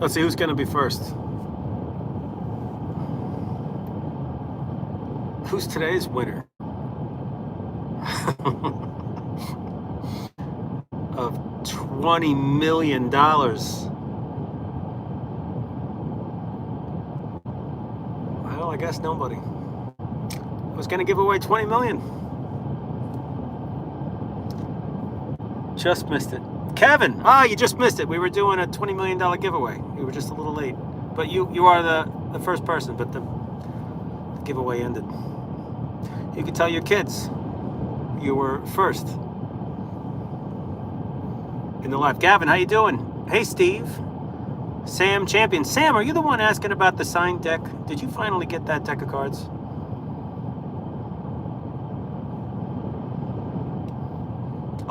Let's see who's going to be first. Who's today's winner? Of $20 million. Well, I guess nobody. I was going to give away 20 million. Just missed it. Kevin, you just missed it. We were doing a $20 million giveaway. You were just a little late. But you are the first person, but the giveaway ended. You can tell your kids you were first in the live. Gavin, how you doing? Hey, Steve. Sam Champion. Sam, are you the one asking about the signed deck? Did you finally get that deck of cards?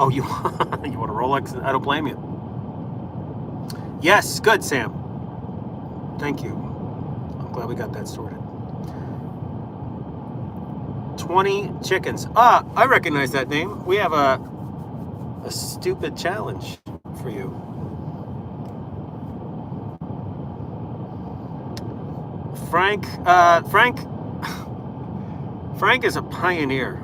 Oh, you want a Rolex? I don't blame you. Yes, good, Sam. Thank you. I'm glad we got that sorted. 20 chickens. I recognize that name. We have a stupid challenge for you. Frank is a pioneer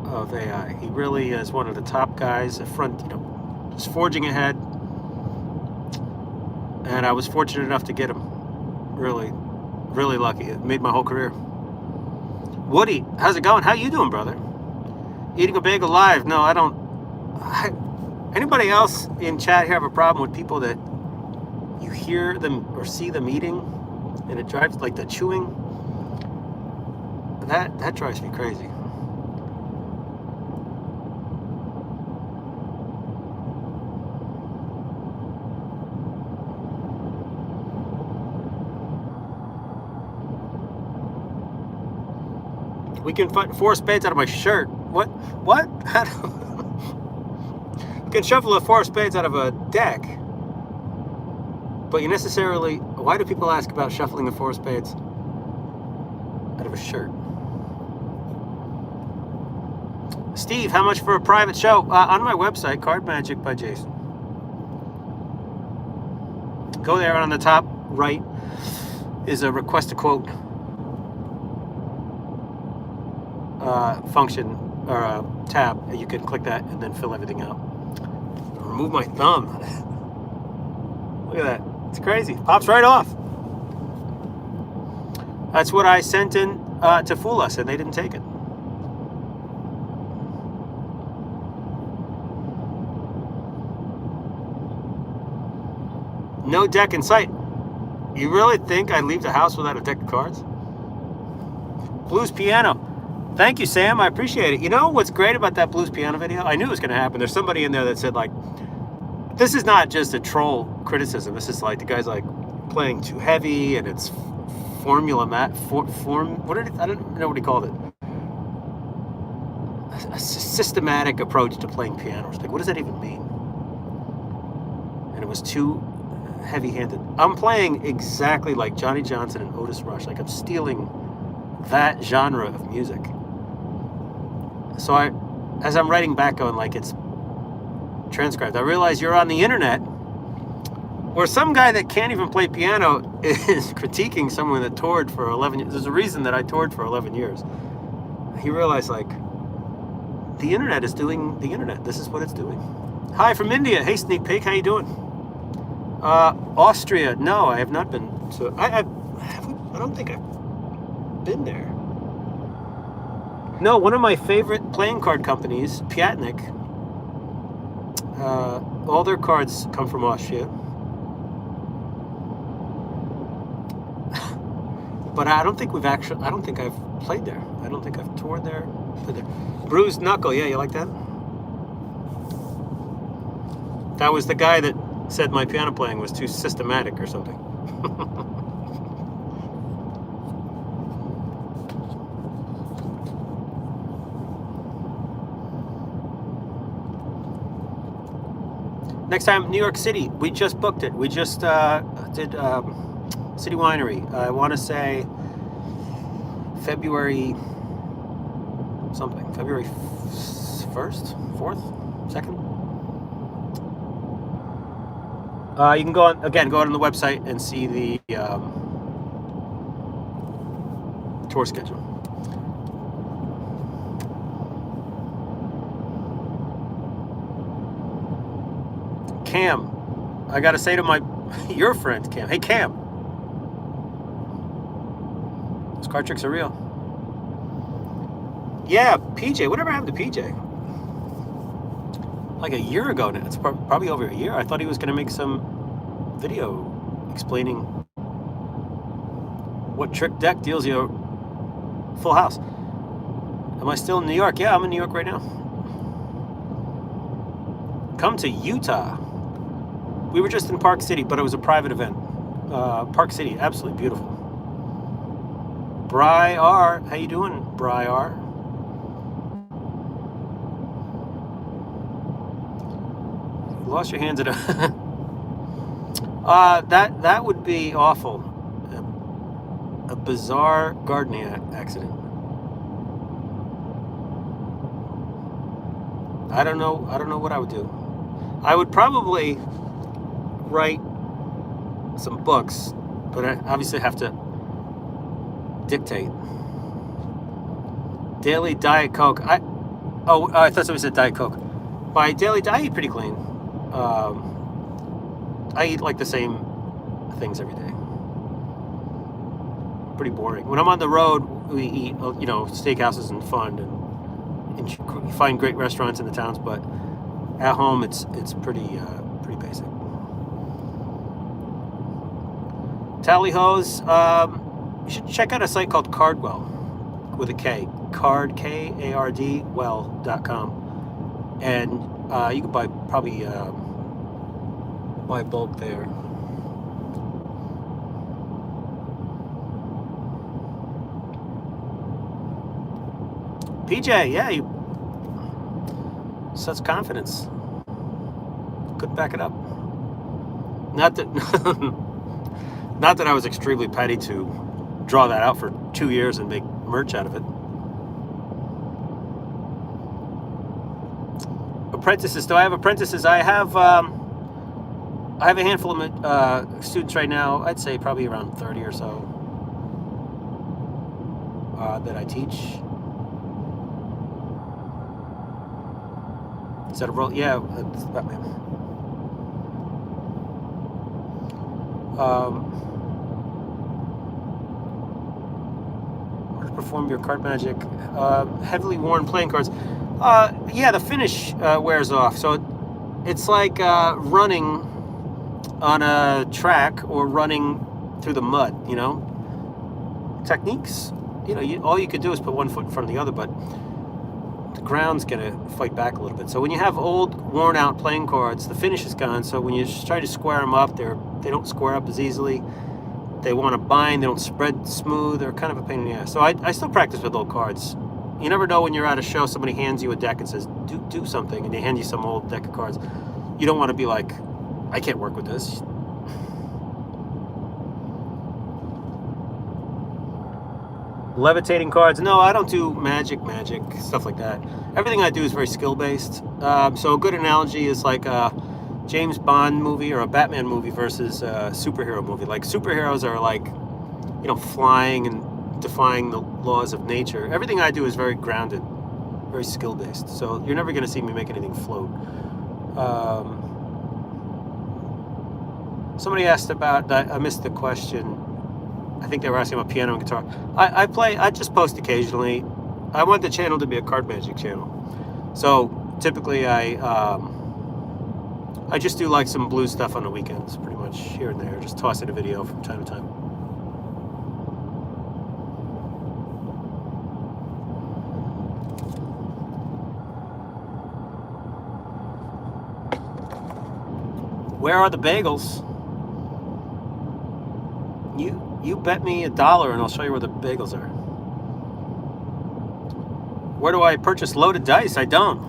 of AI. He really is one of the top guys at front, just forging ahead. And I was fortunate enough to get him. Really, really lucky. It made my whole career. Woody, how's it going? How you doing, brother? Eating a bagel live? No, I don't. Anybody else in chat here have a problem with people that you hear them or see them eating and it drives, like the chewing? That drives me crazy. We can find 4 spades out of my shirt. What? You can shuffle a 4 spades out of a deck. But you necessarily... Why do people ask about shuffling the 4 spades out of a shirt? Steve, how much for a private show? On my website, CardMagicByJason. Go there, and on the top right is a request a quote function or a tab, and you can click that and then fill everything out. Remove my thumb. Look at that. It's crazy. Pops right off. That's what I sent in to fool us, and they didn't take it. No deck in sight. You really think I'd leave the house without a deck of cards? Blues piano. Thank you, Sam. I appreciate it. You know what's great about that blues piano video? I knew it was going to happen. There's somebody in there that said, like, this is not just a troll criticism. This is like the guy's like playing too heavy and it's formula I don't know what he called it. A systematic approach to playing piano. Like, what does that even mean? And it was too heavy-handed. I'm playing exactly like Johnny Johnson and Otis Rush. Like, I'm stealing that genre of music. So as I'm writing back going like it's transcribed, I realize you're on the internet where some guy that can't even play piano is critiquing someone that toured for 11 years. There's a reason that I toured for 11 years. He realized, like, the internet is doing the internet. This is what it's doing. Hi from India. Hey, Sneak Peek. How you doing? Austria. No, I have not been to... I don't think I've been there. No, one of my favorite playing card companies, Piatnik, all their cards come from Austria. But I don't think I've played there. I don't think I've toured there. Bruised Knuckle, yeah, you like that? That was the guy that said my piano playing was too systematic or something. Next time, New York City. We just booked it. We just did City Winery. I want to say February something. February 1st? 4th? 2nd? You can go on the website and see the tour schedule. Cam, I gotta say to your friend Cam, hey Cam, those card tricks are real. Yeah, PJ, whatever happened to PJ? Like a year ago now. It's probably over a year. I thought he was gonna make some video explaining what trick deck deals you a full house. Am I still in New York? Yeah, I'm in New York right now. Come to Utah. We were just in Park City, but it was a private event. Park City, absolutely beautiful. Bri R, how you doing, Bri R? You lost your hands at a that would be awful. A bizarre gardening accident. I don't know what I would do. I would probably write some books, but I obviously have to dictate. Daily Diet Coke. I thought somebody said Diet Coke. By daily, I eat pretty clean. I eat like the same things every day. Pretty boring. When I'm on the road, we eat, steakhouses and fun, and you find great restaurants in the towns. But at home, it's pretty basic. Tally hose. You should check out a site called Cardwell with a K. Kard well.com, and you can buy bulk there. PJ, yeah, such confidence. Couldn't back it up. Not that I was extremely petty to draw that out for 2 years and make merch out of it. Apprentices. Do I have apprentices? I have a handful of students right now. I'd say probably around 30 or so that I teach. Is that a roll? Yeah, that's Batman. Perform your card magic. Heavily worn playing cards. Yeah, the finish wears off. So it's like running on a track or running through the mud, Techniques, all you could do is put one foot in front of the other, but the ground's going to fight back a little bit. So when you have old, worn out playing cards, the finish is gone. So when you try to square them up, they don't square up as easily. They want to bind, they don't spread smooth. They're kind of a pain in the ass. So I still practice with old cards. You never know when you're at a show, somebody hands you a deck and says, do something, and they hand you some old deck of cards. You don't want to be like, I can't work with this. Levitating cards. No, I don't do magic, stuff like that. Everything I do is very skill-based. So a good analogy is like a James Bond movie or a Batman movie versus a superhero movie. Like superheroes are like, flying and defying the laws of nature. Everything I do is very grounded, very skill-based. So you're never going to see me make anything float. Somebody asked about, I missed the question. I think they were asking about piano and guitar. I just post occasionally. I want the channel to be a card magic channel. So typically I just do like some blues stuff on the weekends, pretty much here and there. Just toss in a video from time to time. Where are the bagels? You bet me $1 and I'll show you where the bagels are. Where do I purchase loaded dice? I don't.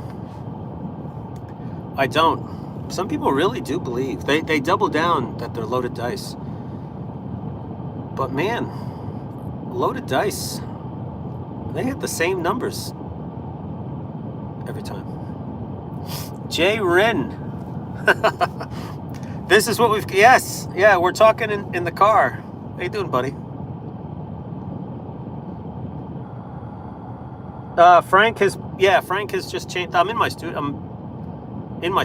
Some people really do believe. They double down that they're loaded dice. But man, loaded dice, they hit the same numbers every time. Jay Wren. This is what we've... Yes. Yeah, we're talking in the car. How you doing, buddy? Frank has... Yeah, Frank has just changed... I'm in my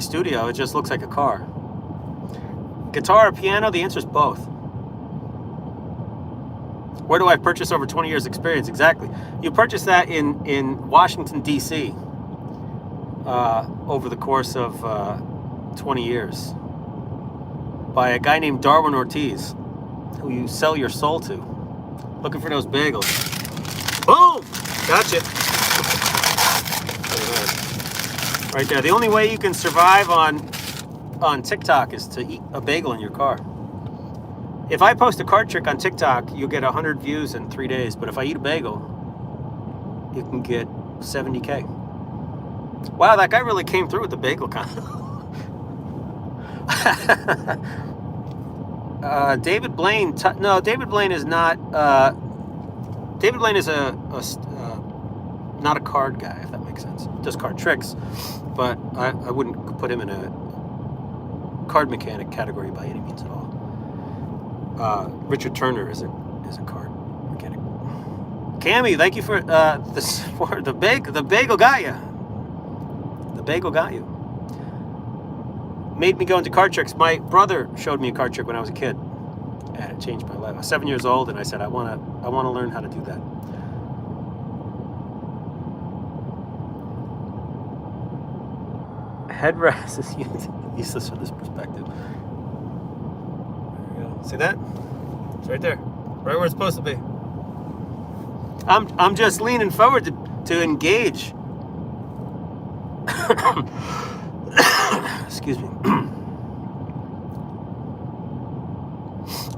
studio. It just looks like a car. Guitar or piano? The answer is both. Where do I purchase over 20 years experience? Exactly. You purchase that in Washington, D.C. Over the course of 20 years. By a guy named Darwin Ortiz, who you sell your soul to. Looking for those bagels. Boom! Gotcha. Right there. The only way you can survive on TikTok is to eat a bagel in your car. If I post a card trick on TikTok, you'll get 100 views in 3 days. But if I eat a bagel, you can get 70K. Wow, that guy really came through with the bagel comment. David Blaine. No, David Blaine is not. David Blaine is not a card guy, if that makes sense. Does card tricks, but I wouldn't put him in a card mechanic category by any means at all. Richard Turner is a card mechanic. Cammy, thank you for the support. The bagel got you. The bagel got you. Made me go into card tricks. My brother showed me a card trick when I was a kid, and it changed my life. I was 7 years old, and I said, I want to learn how to do that. Headrest is useless from this perspective. There you go. See that? It's right there, right where it's supposed to be. I'm just leaning forward to engage. Excuse me.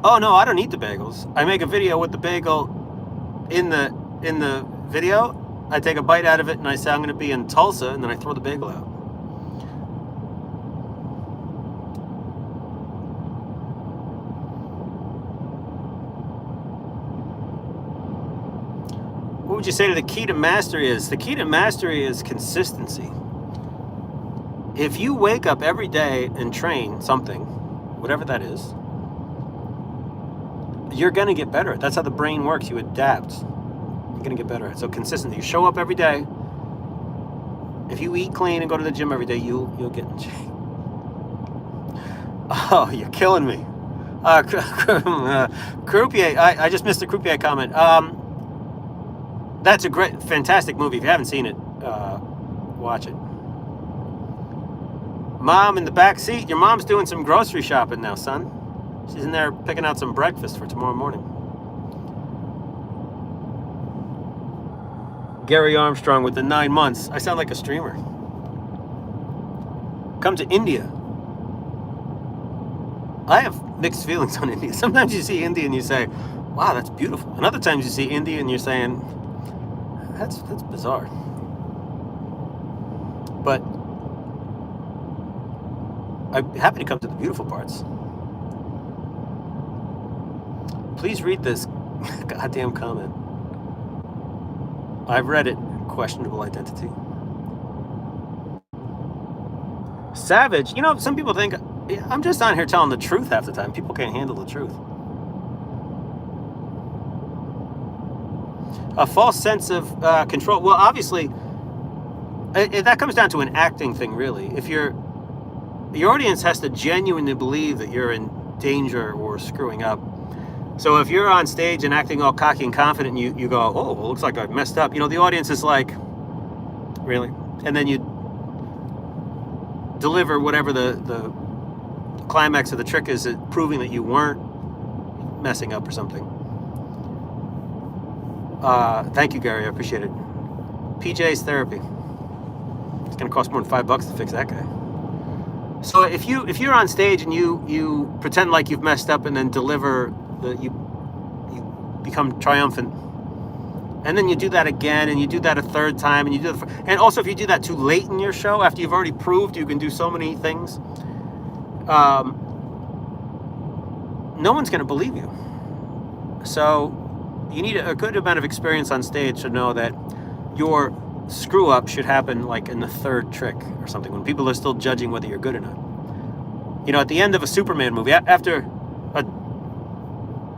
Oh no, I don't eat the bagels. I make a video with the bagel in the video. I take a bite out of it and I say I'm going to be in Tulsa, and then I throw the bagel out. What would you say to the key to mastery is? The key to mastery is consistency. If you wake up every day and train something, whatever that is, you're going to get better at it. That's how the brain works. You adapt. You're going to get better at it. So consistency. You show up every day. If you eat clean and go to the gym every day, you'll get in shape. Oh, you're killing me. Croupier. I just missed the Croupier comment. That's a fantastic movie. If you haven't seen it, watch it. Mom in the back seat. Your mom's doing some grocery shopping now, son. She's in there picking out some breakfast for tomorrow morning. Gary Armstrong with the 9 months. I sound like a streamer. Come to India. I have mixed feelings on India. Sometimes you see India and you say, wow, that's beautiful. And other times you see India and you're saying, that's bizarre. But I'm happy to come to the beautiful parts. Please read this goddamn comment. I've read it. Questionable identity. Savage. You know, some people think I'm just on here telling the truth half the time. People can't handle the truth. A false sense of control. Well, obviously, that comes down to an acting thing, really. If your audience has to genuinely believe that you're in danger or screwing up. So if you're on stage and acting all cocky and confident, and you go, oh, well, looks like I've messed up. You know, the audience is like, really? And then you deliver whatever the climax of the trick is, proving that you weren't messing up or something. Thank you, Gary. I appreciate it. PJ's therapy. It's going to cost more than $5 to fix that guy. So if you're on stage and you pretend like you've messed up and then deliver you become triumphant, and then you do that again and you do that a third time and you do it and also if you do that too late in your show after you've already proved you can do so many things, no one's going to believe you. So you need a good amount of experience on stage to know that your screw up should happen like in the third trick or something, when people are still judging whether you're good or not. You know, at the end of a Superman movie, after an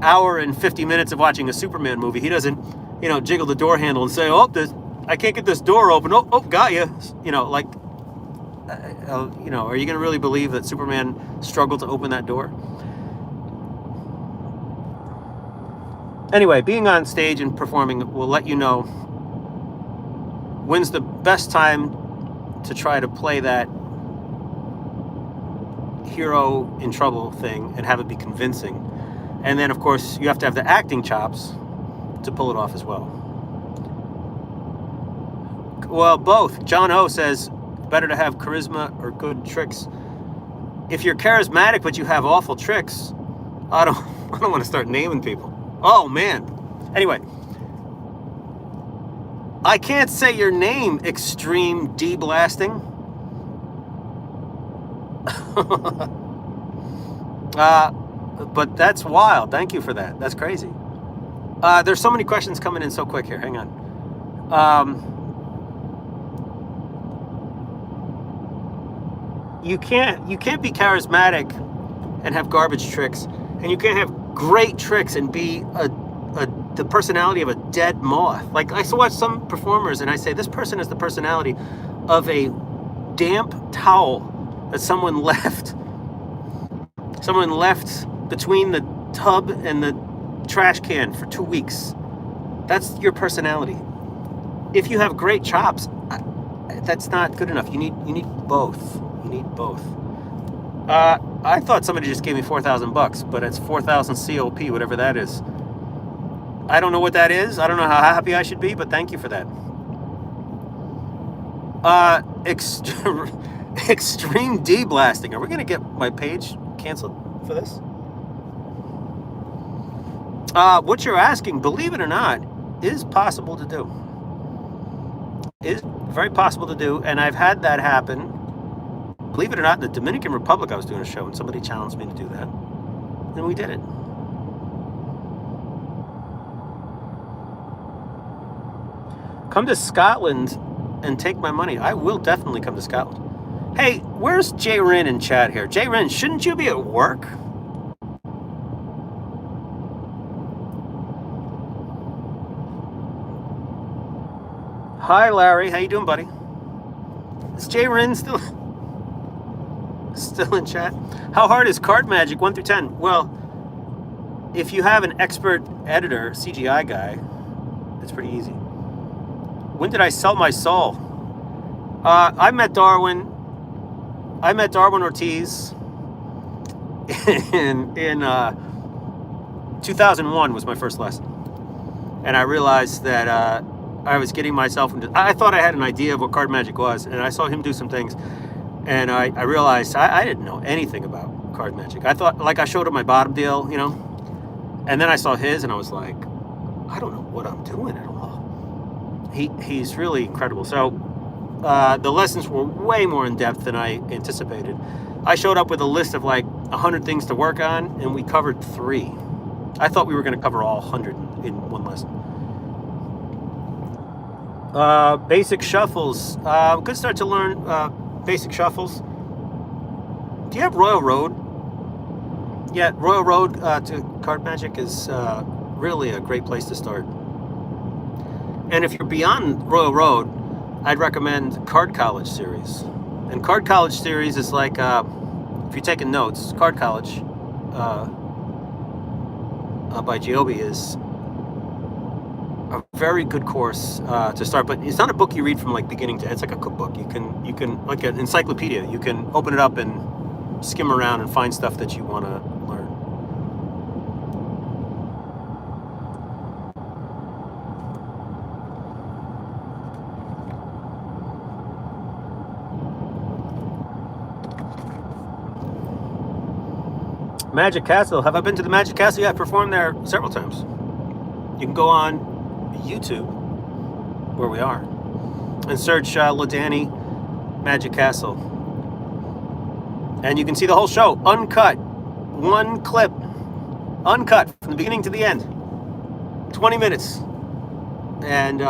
hour and 50 minutes of watching a Superman movie, he doesn't, you know, jiggle the door handle and say, oh, I can't get this door open. Oh, got you. You know, like, you know, are you going to really believe that Superman struggled to open that door? Anyway, being on stage and performing will let you know when's the best time to try to play that hero in trouble thing and have it be convincing. And then, of course, you have to have the acting chops to pull it off as well. Well, both. John O says, better to have charisma or good tricks. If you're charismatic but you have awful tricks, I don't want to start naming people. Oh, man. Anyway, I can't say your name, Extreme D-Blasting. But that's wild. Thank you for that. That's crazy. There's so many questions coming in so quick here. Hang on. You can't be charismatic and have garbage tricks, and you can't have great tricks and be the personality of a dead moth. Like, I watch some performers and I say, this person is the personality of a damp towel that someone left between the tub and the trash can for 2 weeks. That's your personality. If you have great chops, that's not good enough. You need both. You need both. I thought somebody just gave me $4,000, but it's 4,000 COP, whatever that is. I don't know what that is. I don't know how happy I should be, but thank you for that. Extreme D-Blasting. Are we going to get my page canceled for this? What you're asking, believe it or not, is possible to do. Is very possible to do, and I've had that happen. Believe it or not, in the Dominican Republic, I was doing a show, and somebody challenged me to do that, and we did it. Come to Scotland and take my money. I will definitely come to Scotland. Hey, where's Jay Rin in chat here? Jay Rin, shouldn't you be at work? Hi, Larry. How you doing, buddy? Is Jay Rin still in chat? How hard is card magic 1 through 10? Well, if you have an expert editor, CGI guy, it's pretty easy. When did I sell my soul? I met Darwin Ortiz in 2001 was my first lesson. And I realized that I was getting myself into... I thought I had an idea of what card magic was, and I saw him do some things, and I realized I didn't know anything about card magic. I thought, like, I showed him my bottom deal, you know, and then I saw his, and I was like, I don't know what I'm doing at all. He's really incredible. So the lessons were way more in depth than I anticipated. I showed up with a list of like 100 things to work on, and we covered 3. I thought we were going to cover all 100 in one lesson. Basic shuffles. Good start to learn basic shuffles. Do you have Royal Road? Yeah, Royal Road to card magic is really a great place to start. And if you're beyond Royal Road, I'd recommend Card College series. And Card College series is like, if you're taking notes, Card College by Giobbe is a very good course to start. But it's not a book you read from like beginning to end. It's like a cookbook. You can like an encyclopedia. You can open it up and skim around and find stuff that you want to learn. Magic Castle. Have I been to the Magic Castle? Yeah, I've performed there several times. You can go on YouTube, where we are, and search LaDanny Magic Castle. And you can see the whole show, uncut. One clip, uncut, from the beginning to the end. 20 minutes. And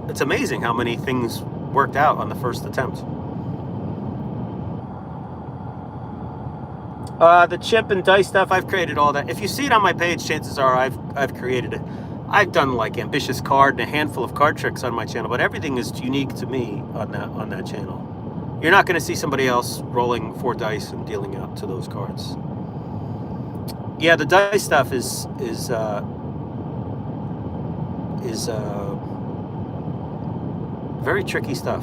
it's amazing how many things worked out on the first attempt. The chip and dice stuff, I've created all that. If you see it on my page, chances are I've created it. I've done like ambitious card and a handful of card tricks on my channel, but everything is unique to me on that channel. You're not going to see somebody else rolling 4 dice and dealing out to those cards. Yeah, the dice stuff is very tricky stuff.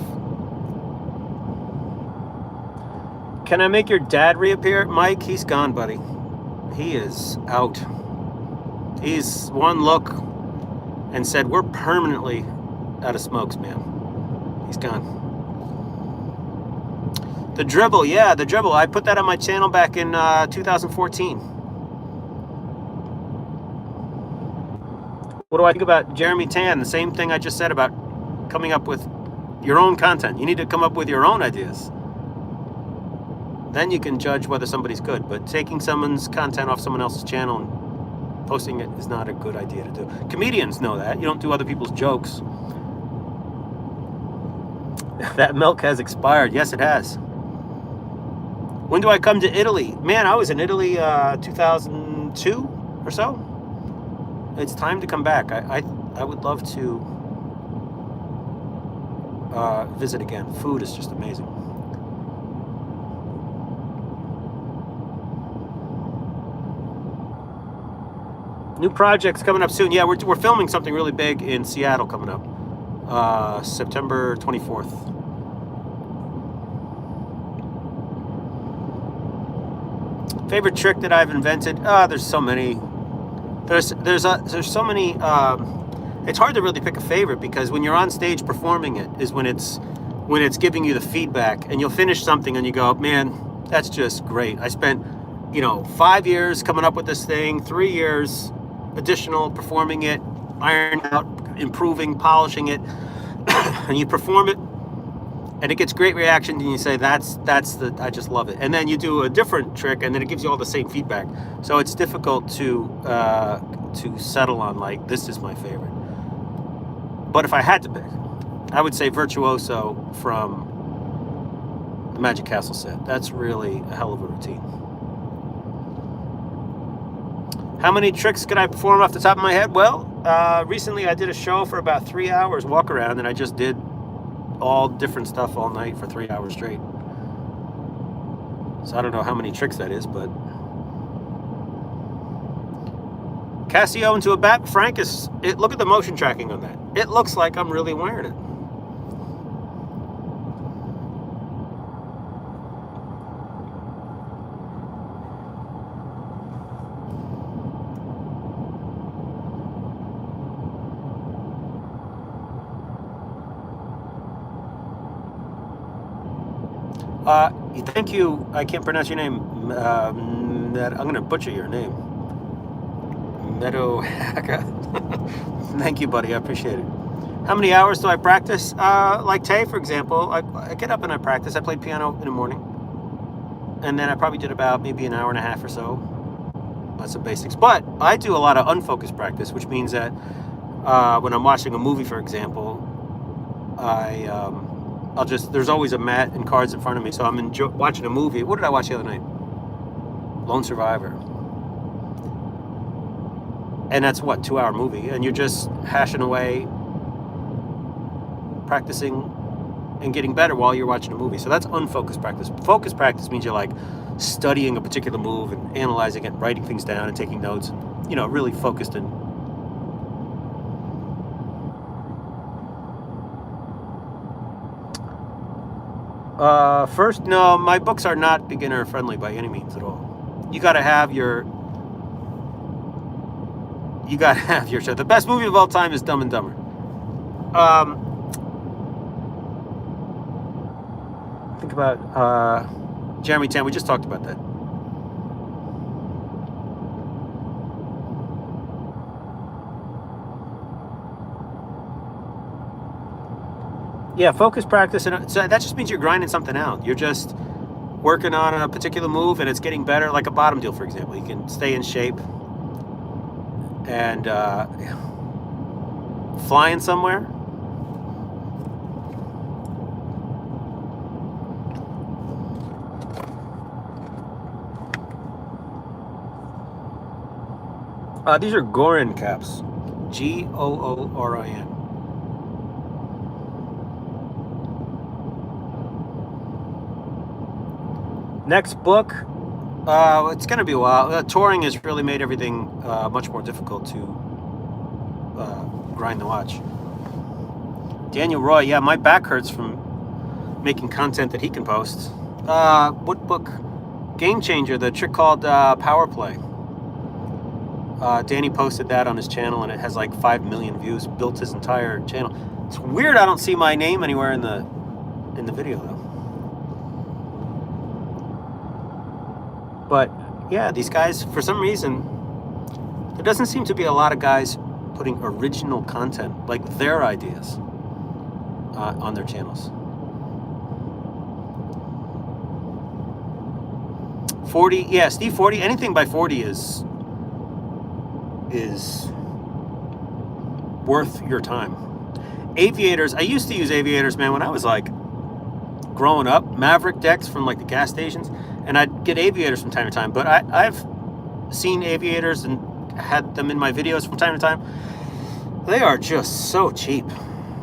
Can I make your dad reappear? Mike, he's gone, buddy. He is out. He's one look and said, we're permanently out of smokes, man. He's gone. The dribble, yeah, the dribble. I put that on my channel back in 2014. What do I think about Jeremy Tan? The same thing I just said about coming up with your own content. You need to come up with your own ideas. Then you can judge whether somebody's good. But taking someone's content off someone else's channel and posting it is not a good idea to do. Comedians know that. You don't do other people's jokes. That milk has expired. Yes, it has. When do I come to Italy? Man, I was in Italy 2002 or so. It's time to come back. I would love to visit again. Food is just amazing. New projects coming up soon. Yeah, we're filming something really big in Seattle coming up. September 24th. Favorite trick that I've invented? There's so many. There's so many. It's hard to really pick a favorite because when you're on stage performing it is when it's giving you the feedback, and you'll finish something and you go, man, that's just great. I spent 5 years coming up with this thing, 3 years additional performing it, ironing out, improving, polishing it, and you perform it and it gets great reaction, and you say I just love it. And then you do a different trick and then it gives you all the same feedback. So it's difficult to settle on like this is my favorite. But if I had to pick, I would say Virtuoso from the Magic Castle set. That's really a hell of a routine. How many tricks could I perform off the top of my head? Well, recently I did a show for about 3 hours, walk around, and I just did all different stuff all night for 3 hours straight. So I don't know how many tricks that is, but Casio into a bat. Frank look at the motion tracking on that. It looks like I'm really wearing it. Thank you. I can't pronounce your name. I'm going to butcher your name. Meadow Haka. Thank you, buddy. I appreciate it. How many hours do I practice? Like Tay, for example, I get up and I practice. I played piano in the morning. And then I probably did about maybe an hour and a half or so. That's the basics. But I do a lot of unfocused practice, which means that when I'm watching a movie, for example, there's always a mat and cards in front of me, so I'm watching a movie. What did I watch the other night? Lone Survivor. And that's what, 2-hour movie, and you're just hashing away, practicing and getting better while you're watching a movie. So that's unfocused practice. Focused practice means you're like studying a particular move and analyzing it, writing things down and taking notes, really focused and first, no, my books are not beginner friendly by any means at all. You gotta have your show. The best movie of all time is Dumb and Dumber. Think about Jeremy Tan. We just talked about that. Yeah, focus practice, and so that just means you're grinding something out. You're just working on a particular move, and it's getting better, like a bottom deal, for example. You can stay in shape and flying somewhere. These are Gorin caps. Goorin. Next book, it's going to be a while. Touring has really made everything much more difficult to grind the watch. Daniel Roy, yeah, my back hurts from making content that he can post. What book? Game Changer, the trick called Power Play. Danny posted that on his channel, and it has like 5 million views. Built his entire channel. It's weird I don't see my name anywhere in the video though. But yeah, these guys, for some reason, there doesn't seem to be a lot of guys putting original content, like their ideas, on their channels. 40, yeah, Steve 40, anything by 40 is worth your time. Aviators, I used to use aviators, man, when I was like growing up. Maverick decks from like the gas stations, and I'd get aviators from time to time. But I've seen aviators and had them in my videos from time to time. They are just so cheap.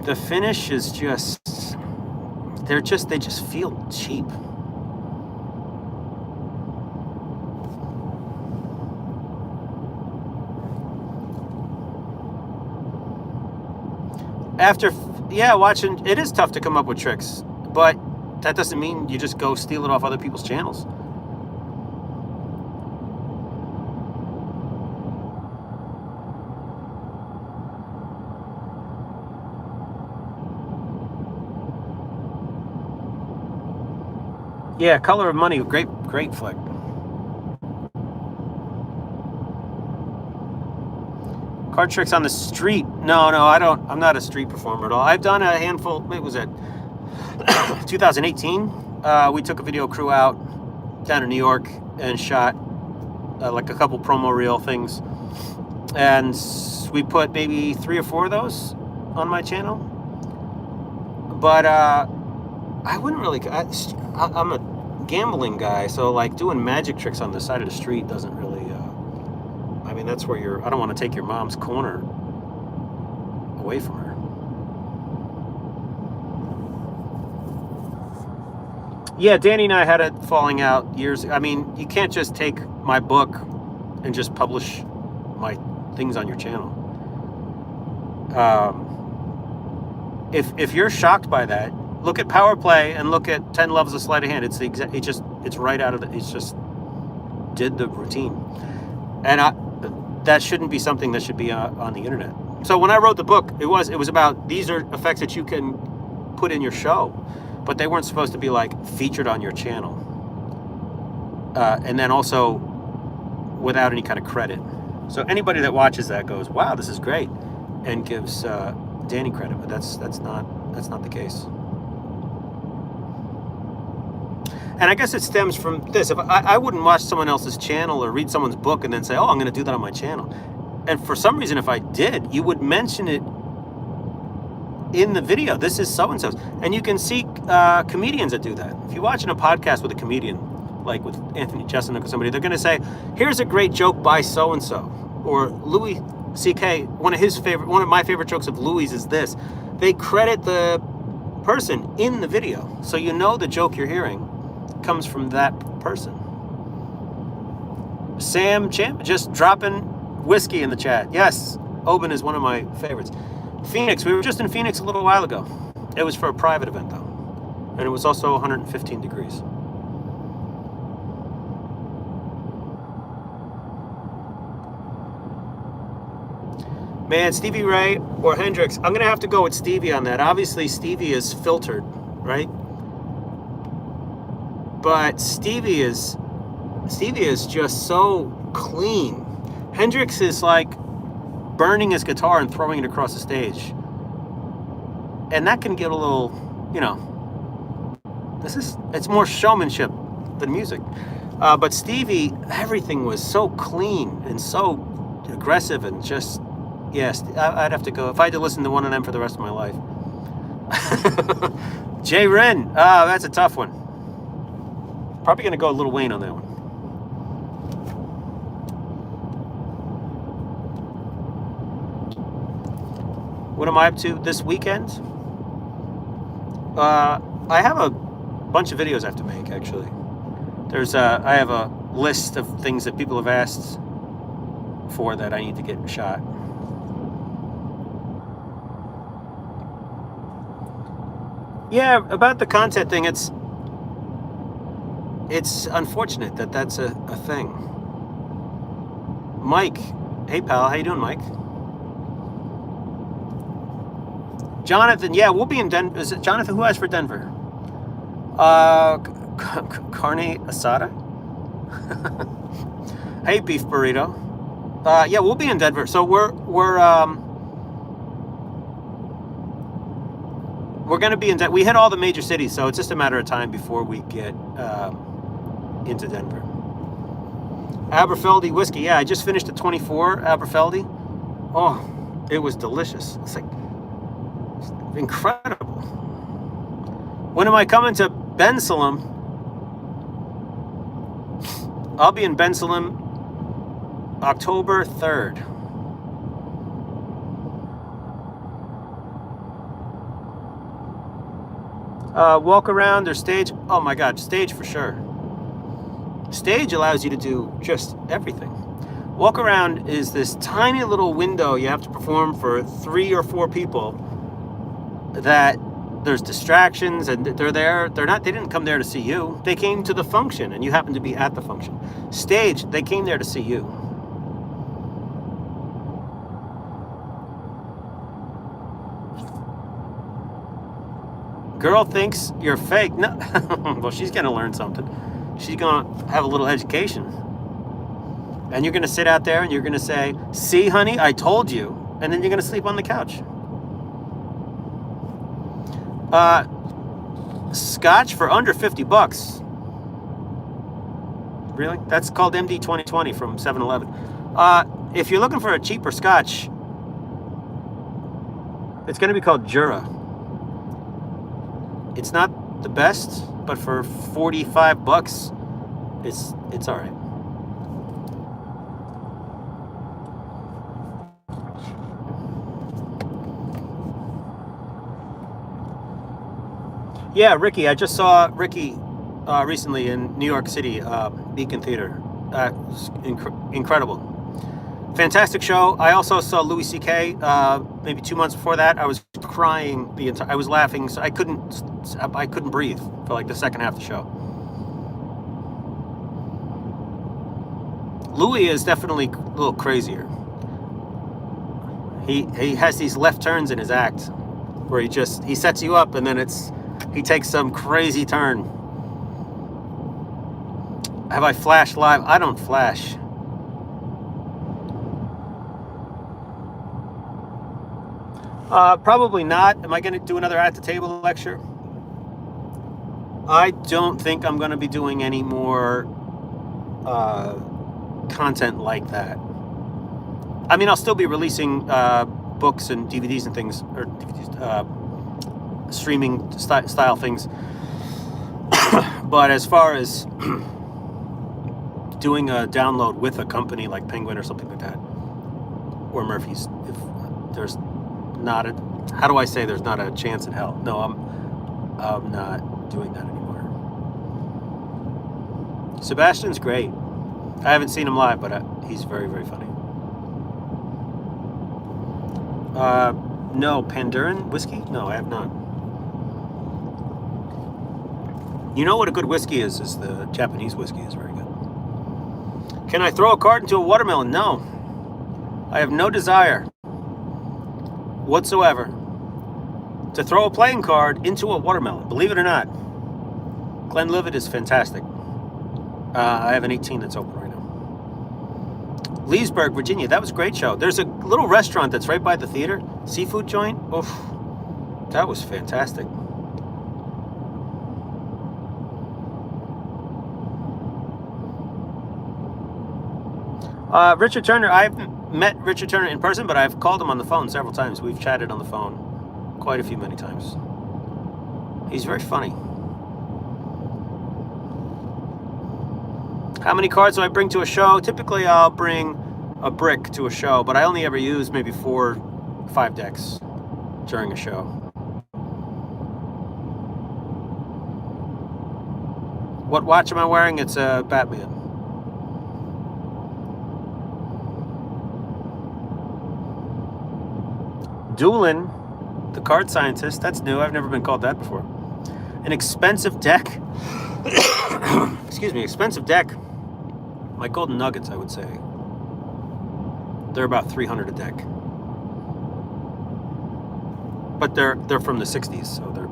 The finish is just, they just feel cheap. After, yeah, watching, it is tough to come up with tricks, but that doesn't mean you just go steal it off other people's channels. Yeah, Color of Money, great flick. Card tricks on the street. No, I don't. I'm not a street performer at all. I've done a handful. It was at 2018. We took a video crew out down in New York and shot like a couple promo reel things, and we put maybe 3 or 4 of those on my channel. But I wouldn't really. I'm a gambling guy, so like doing magic tricks on the side of the street doesn't really. I mean, that's where I don't want to take your mom's corner away from her. Yeah, Danny and I had a falling out years. I mean, you can't just take my book and just publish my things on your channel. If you're shocked by that, look at Power Play and look at 10 Levels of Sleight of Hand. It's the exact. It's right out of the. It's just did the routine, and that shouldn't be something that should be on the internet. So when I wrote the book, it was about, these are effects that you can put in your show, but they weren't supposed to be like featured on your channel. And then also without any kind of credit. So anybody that watches that goes, wow, this is great, and gives Danny credit, but that's not the case. And I guess it stems from this. If I wouldn't watch someone else's channel or read someone's book and then say, oh, I'm going to do that on my channel. And for some reason, if I did, you would mention it in the video. This is so-and-so's. And you can see comedians that do that. If you're watching a podcast with a comedian, like with Anthony Jeselnik or somebody, they're going to say, here's a great joke by so-and-so. Or Louis C.K., one of my favorite jokes of Louis is this. They credit the person in the video. So you know the joke you're hearing comes from that person. Sam Champ just dropping whiskey in the chat. Yes, Oben is one of my favorites. Phoenix, we were just in Phoenix a little while ago. It was for a private event though, and it was also 115 degrees. Man, Stevie Ray or Hendrix, I'm gonna have to go with Stevie on that. Obviously Stevie is filtered, right? But Stevie is just so clean. Hendrix is like burning his guitar and throwing it across the stage. And that can get a little, it's more showmanship than music. But Stevie, everything was so clean and so aggressive and just, yes, I'd have to go. If I had to listen to one of them for the rest of my life. Jay Ren, that's a tough one. Probably going to go Lil Wayne on that one. What am I up to this weekend? I have a bunch of videos I have to make, actually. I have a list of things that people have asked for that I need to get shot. Yeah, about the content thing, it's unfortunate that that's a thing. Mike, hey pal, how you doing, Mike? Jonathan, yeah, we'll be in Denver. Is it Jonathan? Who asked for Denver? Carne asada. Hey, beef burrito. Yeah, we'll be in Denver. So we're gonna be in Denver. We hit all the major cities, so it's just a matter of time before we get into Denver. Aberfeldy whiskey. Yeah, I just finished a 24 Aberfeldy. Oh, it was delicious. It's like incredible. When am I coming to Ben Salim? I'll be in Ben Salim October 3rd. Walk around or stage. Oh my God, stage for sure. Stage allows you to do just everything. Walk around is this tiny little window you have to perform for 3 or 4 people. That there's distractions and they're there. They didn't come there to see you. They came to the function and you happen to be at the function. Stage, they came there to see you. Girl thinks you're fake. No, well, she's gonna learn something. She's gonna have a little education. And you're gonna sit out there and you're gonna say, "See, honey, I told you," and then you're gonna sleep on the couch. Scotch for under $50. Really? That's called MD 2020 from 7-Eleven. If you're looking for a cheaper Scotch, it's going to be called Jura. It's not the best, but for $45, it's all right. Yeah, Ricky. I just saw Ricky recently in New York City, Beacon Theater. Incredible. Fantastic show. I also saw Louis C.K. Maybe 2 months before that. I was crying I was laughing, so I couldn't breathe for like the second half of the show. Louis is definitely a little crazier. He has these left turns in his act where he sets you up and then he takes some crazy turn. Have I flashed live? I don't flash. Probably not. Am I going to do another at the table lecture? I don't think I'm going to be doing any more content like that. I mean, I'll still be releasing books and DVDs and things, or DVDs, streaming style things. But as far as doing a download with a company like Penguin or something like that, or Murphy's, if there's not a, how do I say there's not a chance in hell? No, I'm not doing that anymore. Sebastian's great. I haven't seen him live, but he's very, very funny. No, Panduran whiskey? No, I have not. You know what a good whiskey is the Japanese whiskey is very good. Can I throw a card into a watermelon? No. I have no desire whatsoever to throw a playing card into a watermelon. Believe it or not. Glenlivet is fantastic. I have an 18 that's open right now. Leesburg, Virginia. That was a great show. There's a little restaurant that's right by the theater. Seafood joint. Oof. That was fantastic. Richard Turner, I haven't met Richard Turner in person, but I've called him on the phone several times. We've chatted on the phone quite many times. He's very funny. How many cards do I bring to a show? Typically, I'll bring a brick to a show, but I only ever use maybe 4 or 5 decks. during a show. What watch am I wearing? It's a Batman. Doolin, the card scientist. That's new. I've never been called that before. An expensive deck. Excuse me, expensive deck. My golden nuggets, I would say. They're about $300 a deck. But they're from the 60s, so they're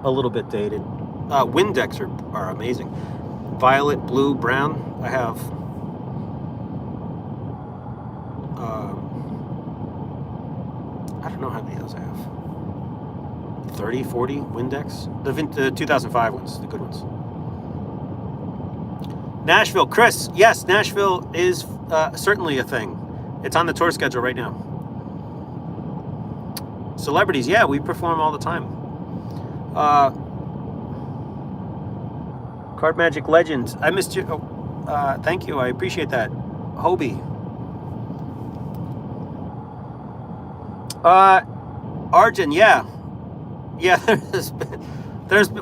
a little bit dated. Wind decks are amazing. Violet, blue, brown. I have I don't know how many of those I have. 30, 40 wind decks. The 2005 ones, the good ones. Nashville, Chris. Yes, Nashville is certainly a thing. It's on the tour schedule right now. Celebrities, yeah, we perform all the time. Card Magic Legends. I missed you. Oh, thank you. I appreciate that. Hobie. Arjun, yeah. Yeah,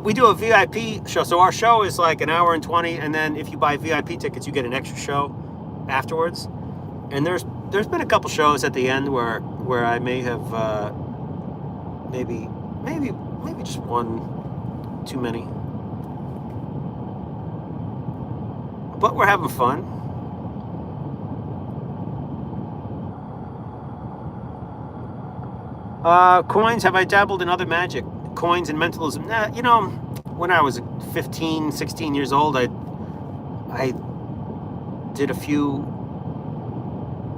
we do a VIP show. So our show is like an hour and 20, and then if you buy VIP tickets, you get an extra show afterwards. And there's been a couple shows at the end where I may have maybe just one too many. But we're having fun. Coins, have I dabbled in other magic? Coins and mentalism? Nah, you know, when I was 15, 16 years old, I did a few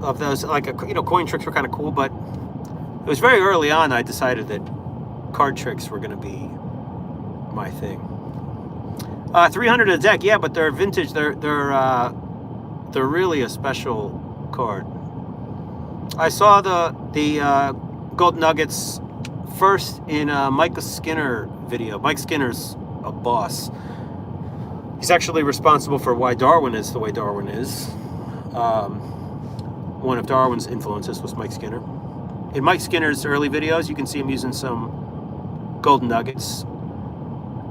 of those, like, coin tricks were kind of cool, but it was very early on I decided that card tricks were going to be my thing. 300 a deck, yeah, but they're vintage. They're really a special card. I saw the Gold Nuggets first in a Mike Skinner video. Mike Skinner's a boss. He's actually responsible for why Darwin is the way Darwin is. One of Darwin's influences was Mike Skinner. In Mike Skinner's early videos, you can see him using some Golden Nuggets,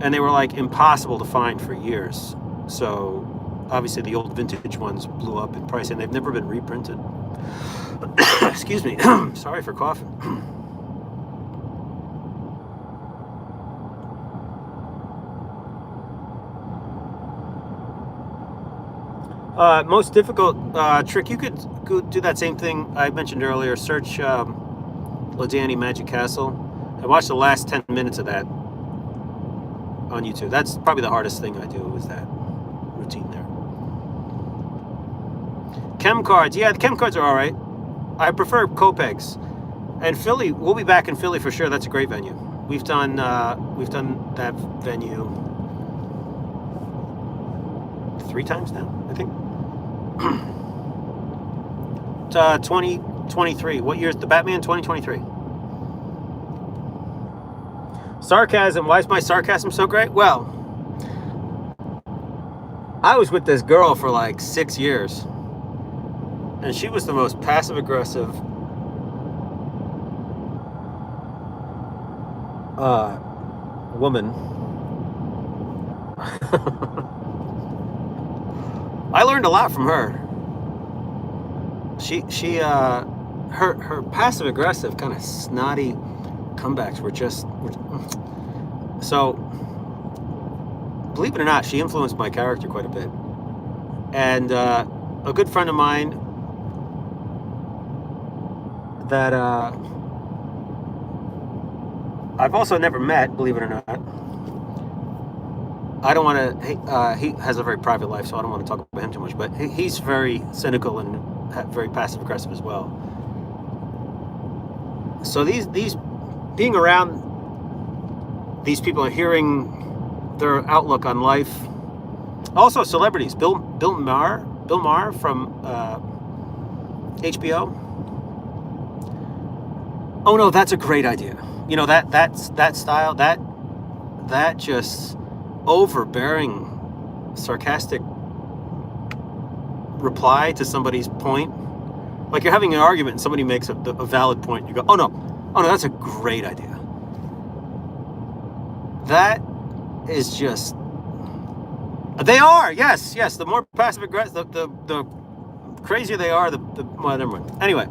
and they were like impossible to find for years. So obviously the old vintage ones blew up in price, and they've never been reprinted. Excuse me. Sorry for coughing. Most difficult trick, you could do that same thing I mentioned earlier. Search Lodani Magic Castle. I watched the last 10 minutes of that on YouTube. That's probably the hardest thing I do, is that routine there. Chem cards, yeah, the chem cards are all right. I prefer Copegs. And Philly, we'll be back in Philly for sure. That's a great venue. We've done that venue 3 times now, I think. 2023. What year is the Batman? 2023. Sarcasm. Why is my sarcasm so great? Well, I was with this girl for like 6 years, and she was the most passive-aggressive woman. I learned a lot from her. Her passive-aggressive, kind of snotty comebacks were so, believe it or not, she influenced my character quite a bit. And a good friend of mine that I've also never met, believe it or not. I don't want to, he has a very private life, so I don't want to talk about him too much, but he's very cynical and very passive-aggressive as well. So these being around these people and hearing their outlook on life. Also celebrities, Bill Maher from HBO. Oh no, that's a great idea. You know, that style, that just overbearing, sarcastic reply to somebody's point. Like you're having an argument and somebody makes a valid point. You go, oh no, that's a great idea. That is just, they are, yes. The more passive aggressive, the crazier they are, well, never mind. Anyway,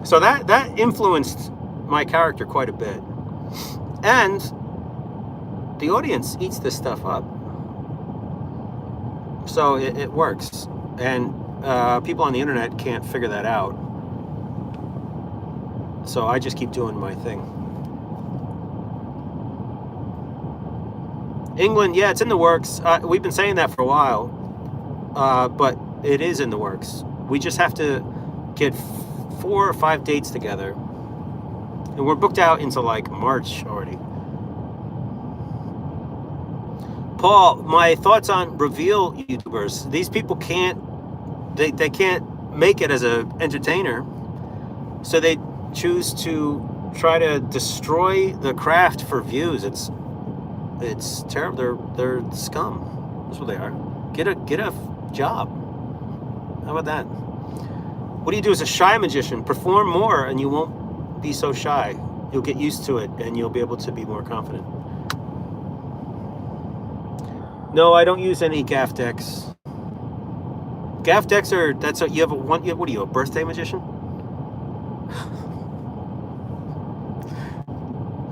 so that influenced my character quite a bit. And the audience eats this stuff up. So it works. And people on the internet can't figure that out. So I just keep doing my thing. England, yeah, it's in the works. We've been saying that for a while, but it is in the works. We just have to get 4 or 5 dates together, and we're booked out into like March already. Paul, my thoughts on reveal YouTubers. These people can't make it as an entertainer, so they choose to try to destroy the craft for views. It's terrible. They're scum. That's what they are. Get a job. How about that? What do you do as a shy magician? Perform more and you won't be so shy. You'll get used to it and you'll be able to be more confident. No, I don't use any Gaff decks. Gaff decks are, what are you, a birthday magician?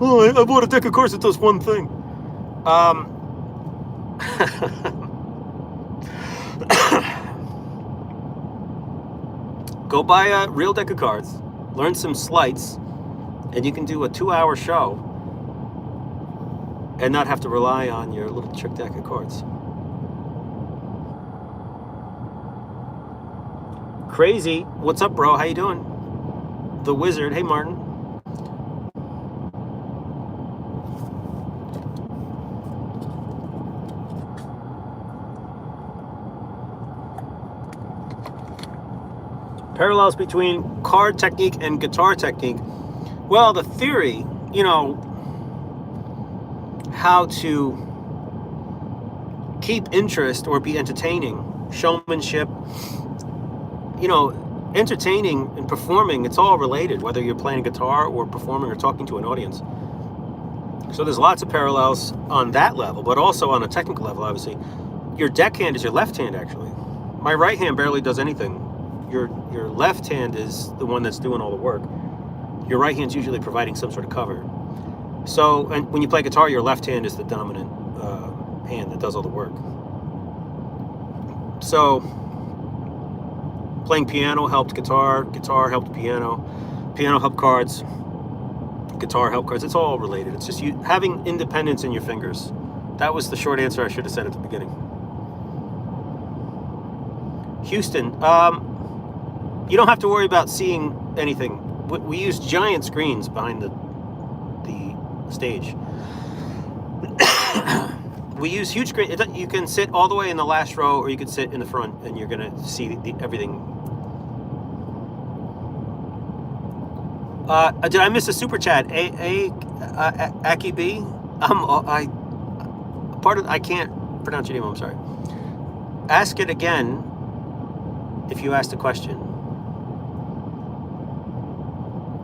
Oh, I bought a deck of cards that does one thing. Go buy a real deck of cards, learn some sleights, and you can do a 2-hour show and not have to rely on your little trick deck of cards. Crazy, what's up, bro? How you doing? The Wizard, hey Martin. Parallels between card technique and guitar technique. Well, the theory, how to keep interest or be entertaining, showmanship, entertaining and performing, it's all related, whether you're playing guitar or performing or talking to an audience. So there's lots of parallels on that level, but also on a technical level, obviously. Your deckhand is your left hand, actually. My right hand barely does anything. Your left hand is the one that's doing all the work. Your right hand's usually providing some sort of cover. So, and when you play guitar, your left hand is the dominant hand that does all the work. So, playing piano helped guitar, guitar helped piano, piano helped cards, guitar helped cards. It's all related. It's just you having independence in your fingers. That was the short answer I should have said at the beginning. Houston, you don't have to worry about seeing anything. We use giant screens behind the stage. We use huge screen. You can sit all the way in the last row, or you can sit in the front, and you're gonna see everything. Did I miss a super chat? Aki B. I can't pronounce your name. I'm sorry. Ask it again if you asked a question.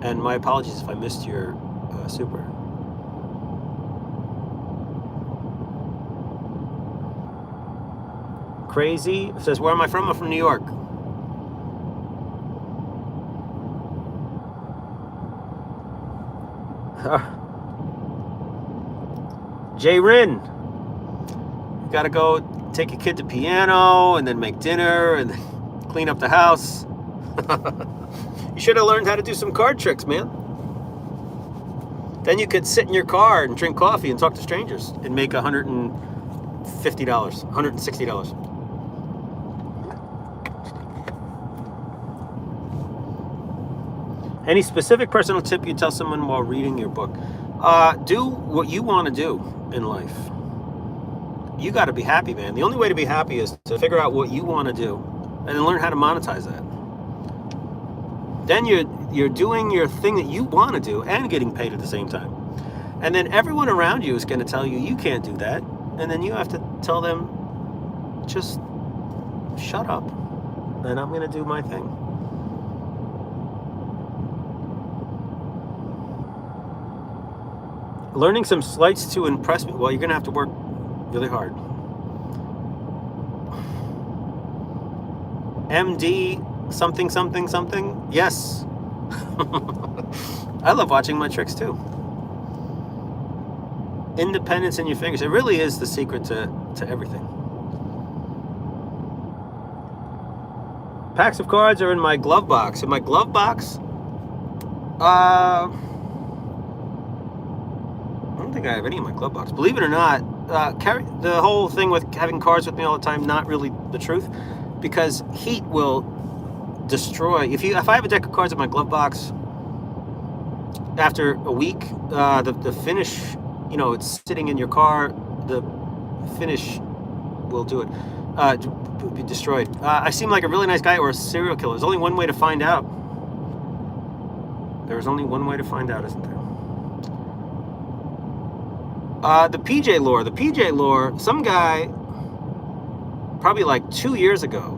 And my apologies if I missed your super. Crazy says, where am I from? I'm from New York. Jay Rin. Gotta go take a kid to piano and then make dinner and then clean up the house. You should have learned how to do some card tricks, man. Then you could sit in your car and drink coffee and talk to strangers and make $150, $160. Any specific personal tip you tell someone while reading your book? Do what you want to do in life. You got to be happy, man. The only way to be happy is to figure out what you want to do and then learn how to monetize that. Then you're doing your thing that you want to do and getting paid at the same time. And then everyone around you is going to tell you you can't do that. And then you have to tell them, just shut up, and I'm going to do my thing. Learning some sleights to impress me. Well, you're going to have to work really hard. MD something something something. Yes. I love watching my tricks too. Independence in your fingers. It really is the secret to everything. Packs of cards are in my glove box. In my glove box, I don't think I have any in my glove box. Believe it or not, the whole thing with having cards with me all the time, not really the truth, because heat will destroy. If I have a deck of cards in my glove box, after a week, the finish, it's sitting in your car, the finish will do it. Be destroyed. I seem like a really nice guy or a serial killer. There's only one way to find out. There's only one way to find out, isn't there? The PJ lore. The PJ lore, some guy, probably like 2 years ago,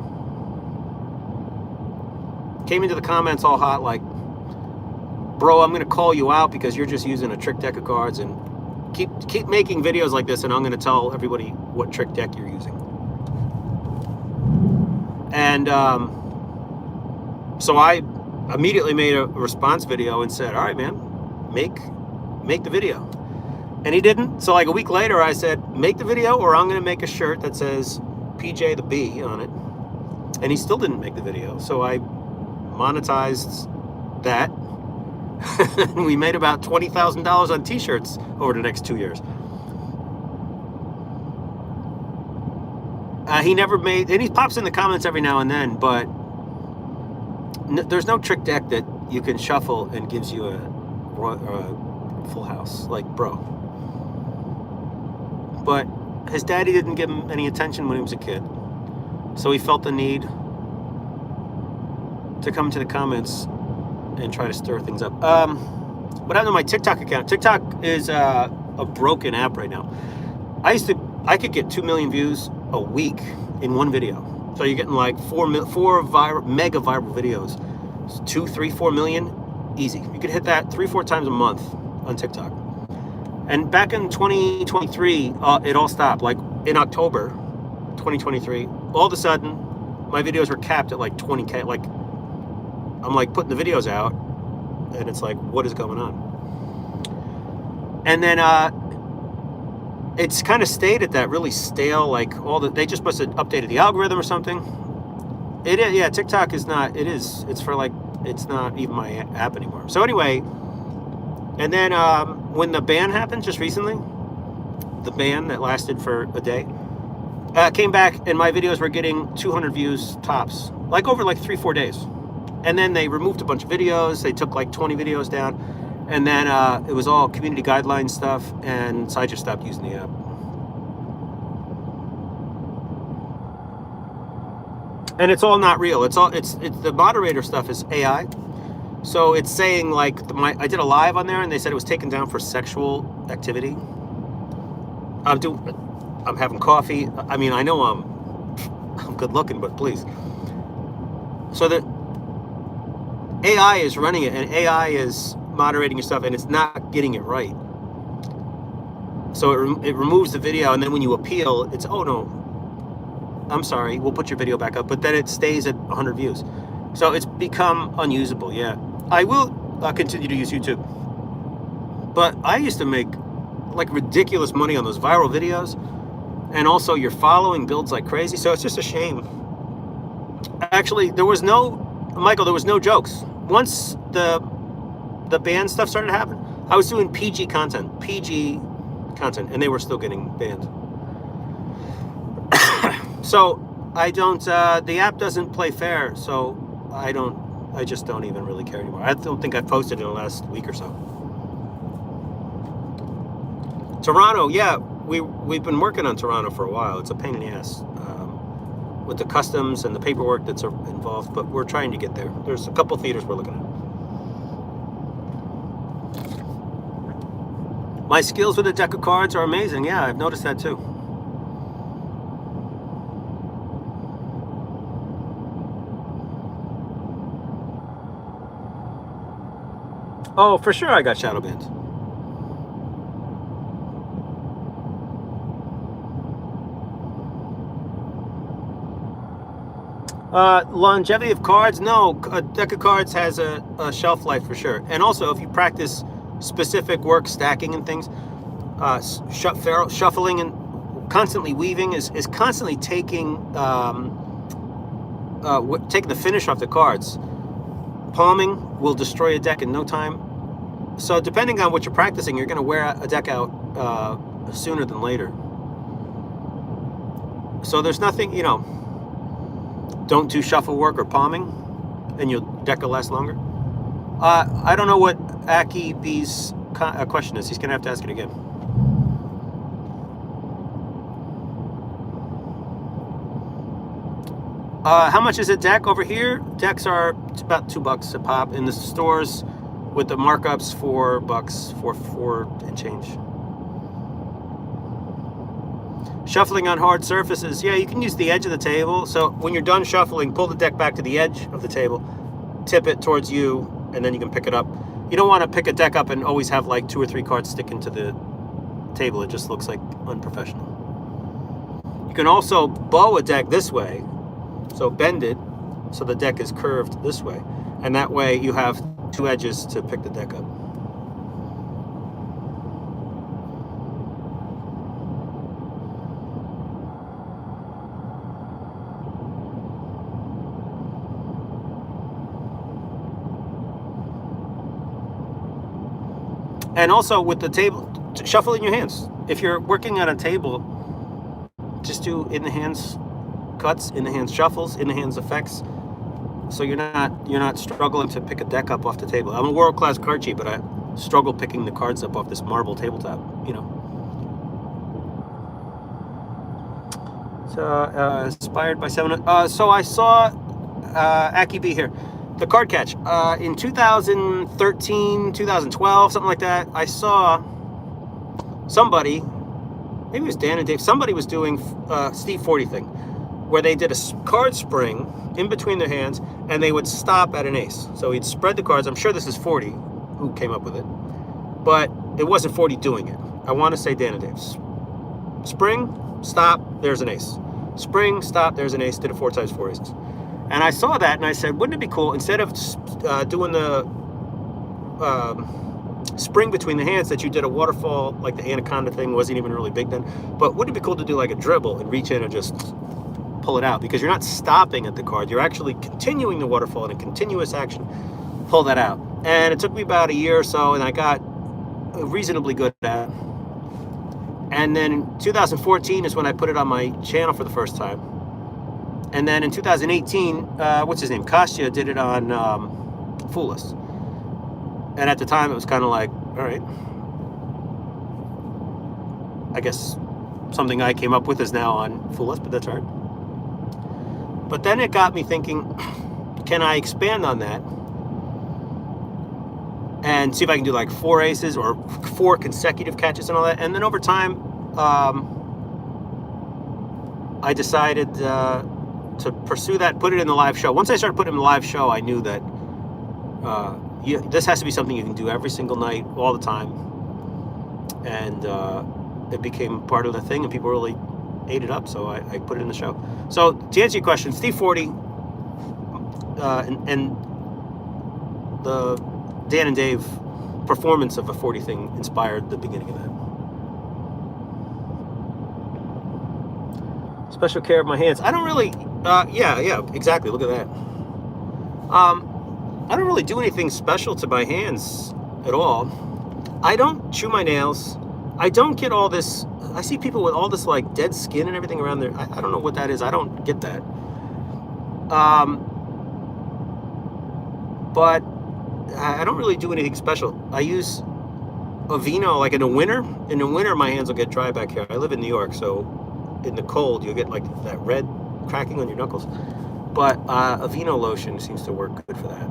came into the comments all hot like, bro, I'm going to call you out because you're just using a trick deck of cards, and keep making videos like this, and I'm going to tell everybody what trick deck you're using. And so I immediately made a response video and said, all right, man, make the video. And he didn't. So like a week later, I said, make the video or I'm going to make a shirt that says PJ the B on it. And he still didn't make the video. So I monetized that. We made about $20,000 on t-shirts over the next 2 years. He never made, and he pops in the comments every now and then, but there's no trick deck that you can shuffle and gives you a full house, like, bro. But his daddy didn't give him any attention when he was a kid, so he felt the need to come to the comments and try to stir things up. What happened to my TikTok account? TikTok is a broken app right now. I could get 2 million views a week in one video. So you're getting like four mega viral videos. 2, 3, 4 million, easy. You could hit that 3-4 times a month on TikTok. And back in 2023, it all stopped. Like in October 2023, all of a sudden, my videos were capped at like 20K. Like, I'm like putting the videos out, and it's like, what is going on? And then it's kind of stayed at that really stale, like they just must have updated the algorithm or something. It is, yeah, TikTok is not, it's for like, it's not even my app anymore. So anyway, and then when the ban happened just recently, the ban that lasted for a day, came back and my videos were getting 200 views tops, like over like 3-4 days. And then they removed a bunch of videos. They took like 20 videos down. And then it was all community guideline stuff. And so I just stopped using the app. And it's all not real. It's the moderator stuff is AI. So it's saying like, I did a live on there and they said it was taken down for sexual activity. I'm having coffee. I mean, I know I'm good looking, but please. So the AI is running it, and AI is moderating your stuff, and it's not getting it right. So it removes the video, and then when you appeal, it's, oh no, I'm sorry, we'll put your video back up, but then it stays at 100 views. So it's become unusable, yeah. I will continue to use YouTube. But I used to make like ridiculous money on those viral videos, and also your following builds like crazy, so it's just a shame. Actually, there was no jokes. Once the ban stuff started to happen, I was doing PG content, and they were still getting banned. So I don't, the app doesn't play fair, so I just don't even really care anymore. I don't think I've posted in the last week or so. Toronto, yeah, we've been working on Toronto for a while. It's a pain in the ass with the customs and the paperwork that's involved, but we're trying to get there. There's a couple theaters we're looking at. My skills with a deck of cards are amazing. Yeah, I've noticed that too. Oh, for sure I got shadow bans. Longevity of cards? No, a deck of cards has a shelf life for sure. And also, if you practice specific work, stacking and things, shuffling and constantly weaving is constantly taking taking the finish off the cards. Palming will destroy a deck in no time. So depending on what you're practicing, you're going to wear a deck out sooner than later. So there's nothing, you know, don't do shuffle work or palming and your deck will last longer. I don't know what Aki B's question is. He's going to have to ask it again. How much is a deck over here? Decks are about $2 a pop. In the stores with the markups, $4 for 4 and change. Shuffling on hard surfaces. Yeah, you can use the edge of the table. So when you're done shuffling, pull the deck back to the edge of the table, tip it towards you, and then you can pick it up. You don't want to pick a deck up and always have like 2 or 3 cards sticking to the table. It just looks like unprofessional. You can also bow a deck this way. So bend it so the deck is curved this way. And that way you have 2 edges to pick the deck up. And also with the table, shuffle in your hands. If you're working on a table, just do in the hands cuts, in the hands shuffles, in the hands effects. So you're not struggling to pick a deck up off the table. I'm a world-class card cheat, but I struggle picking the cards up off this marble tabletop, you know. So inspired by 7. So I saw Aki B here. The card catch in 2013, 2012, something like that. I saw somebody, maybe it was Dan and Dave. Somebody was doing Steve 40 thing, where they did a card spring in between their hands, and they would stop at an ace. So he'd spread the cards. I'm sure this is 40 who came up with it, but it wasn't 40 doing it. I want to say Dan and Dave's. Spring, stop, there's an ace. Spring, stop, there's an ace. Did it 4 times, 4 aces. And I saw that and I said, wouldn't it be cool, instead of doing the spring between the hands, that you did a waterfall, like the anaconda thing wasn't even really big then, but wouldn't it be cool to do like a dribble and reach in and just pull it out? Because you're not stopping at the card, you're actually continuing the waterfall in a continuous action. Pull that out. And it took me about a year or so, and I got reasonably good at it. And then 2014 is when I put it on my channel for the first time. And then in 2018, what's his name? Kostya did it on Fool Us. And at the time, it was kind of like, all right, I guess something I came up with is now on Fool Us, but that's all right. But then it got me thinking, can I expand on that and see if I can do like 4 aces or 4 consecutive catches and all that? And then over time, I decided to pursue that, put it in the live show. Once I started putting it in the live show, I knew that this has to be something you can do every single night, all the time. And it became part of the thing, and people really ate it up, so I put it in the show. So to answer your question, Steve 40 and the Dan and Dave performance of a 40 thing inspired the beginning of that. Special care of my hands. I don't really, yeah, exactly. Look at that. I don't really do anything special to my hands at all. I don't chew my nails. I don't get all this. I see people with all this like dead skin and everything around there. I don't know what that is. I don't get that. But I don't really do anything special. I use Aveeno like in the winter. In the winter, my hands will get dry back here. I live in New York, so in the cold, you'll get like that red cracking on your knuckles. But Aveeno lotion seems to work good for that.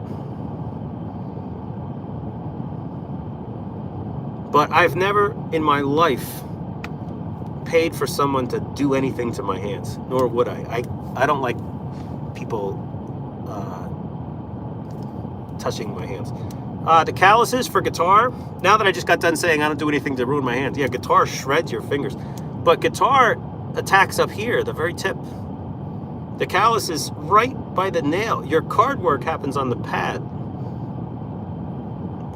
But I've never in my life paid for someone to do anything to my hands, nor would I. I don't like people touching my hands. The calluses for guitar. Now that I just got done saying I don't do anything to ruin my hands. Yeah, guitar shreds your fingers. But guitar attacks up here, the very tip. The callus is right by the nail. Your card work happens on the pad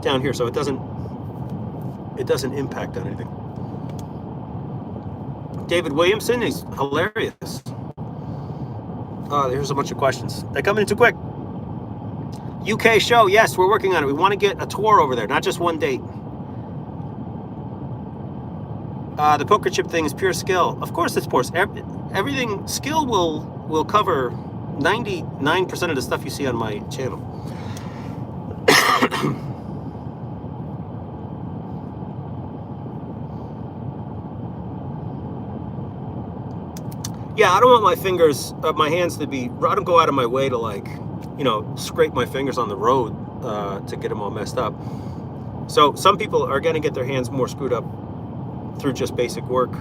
down here, so it doesn't impact on anything. David Williamson, he's hilarious. There's a bunch of questions. They're coming in too quick. UK show, yes, we're working on it. We want to get a tour over there, not just one date. The poker chip thing is pure skill. Of course it's pure. Everything, skill will cover 99% of the stuff you see on my channel. Yeah, I don't want my fingers, my hands to be, I don't go out of my way to, like, you know, scrape my fingers on the road to get them all messed up. So some people are going to get their hands more screwed up through just basic work.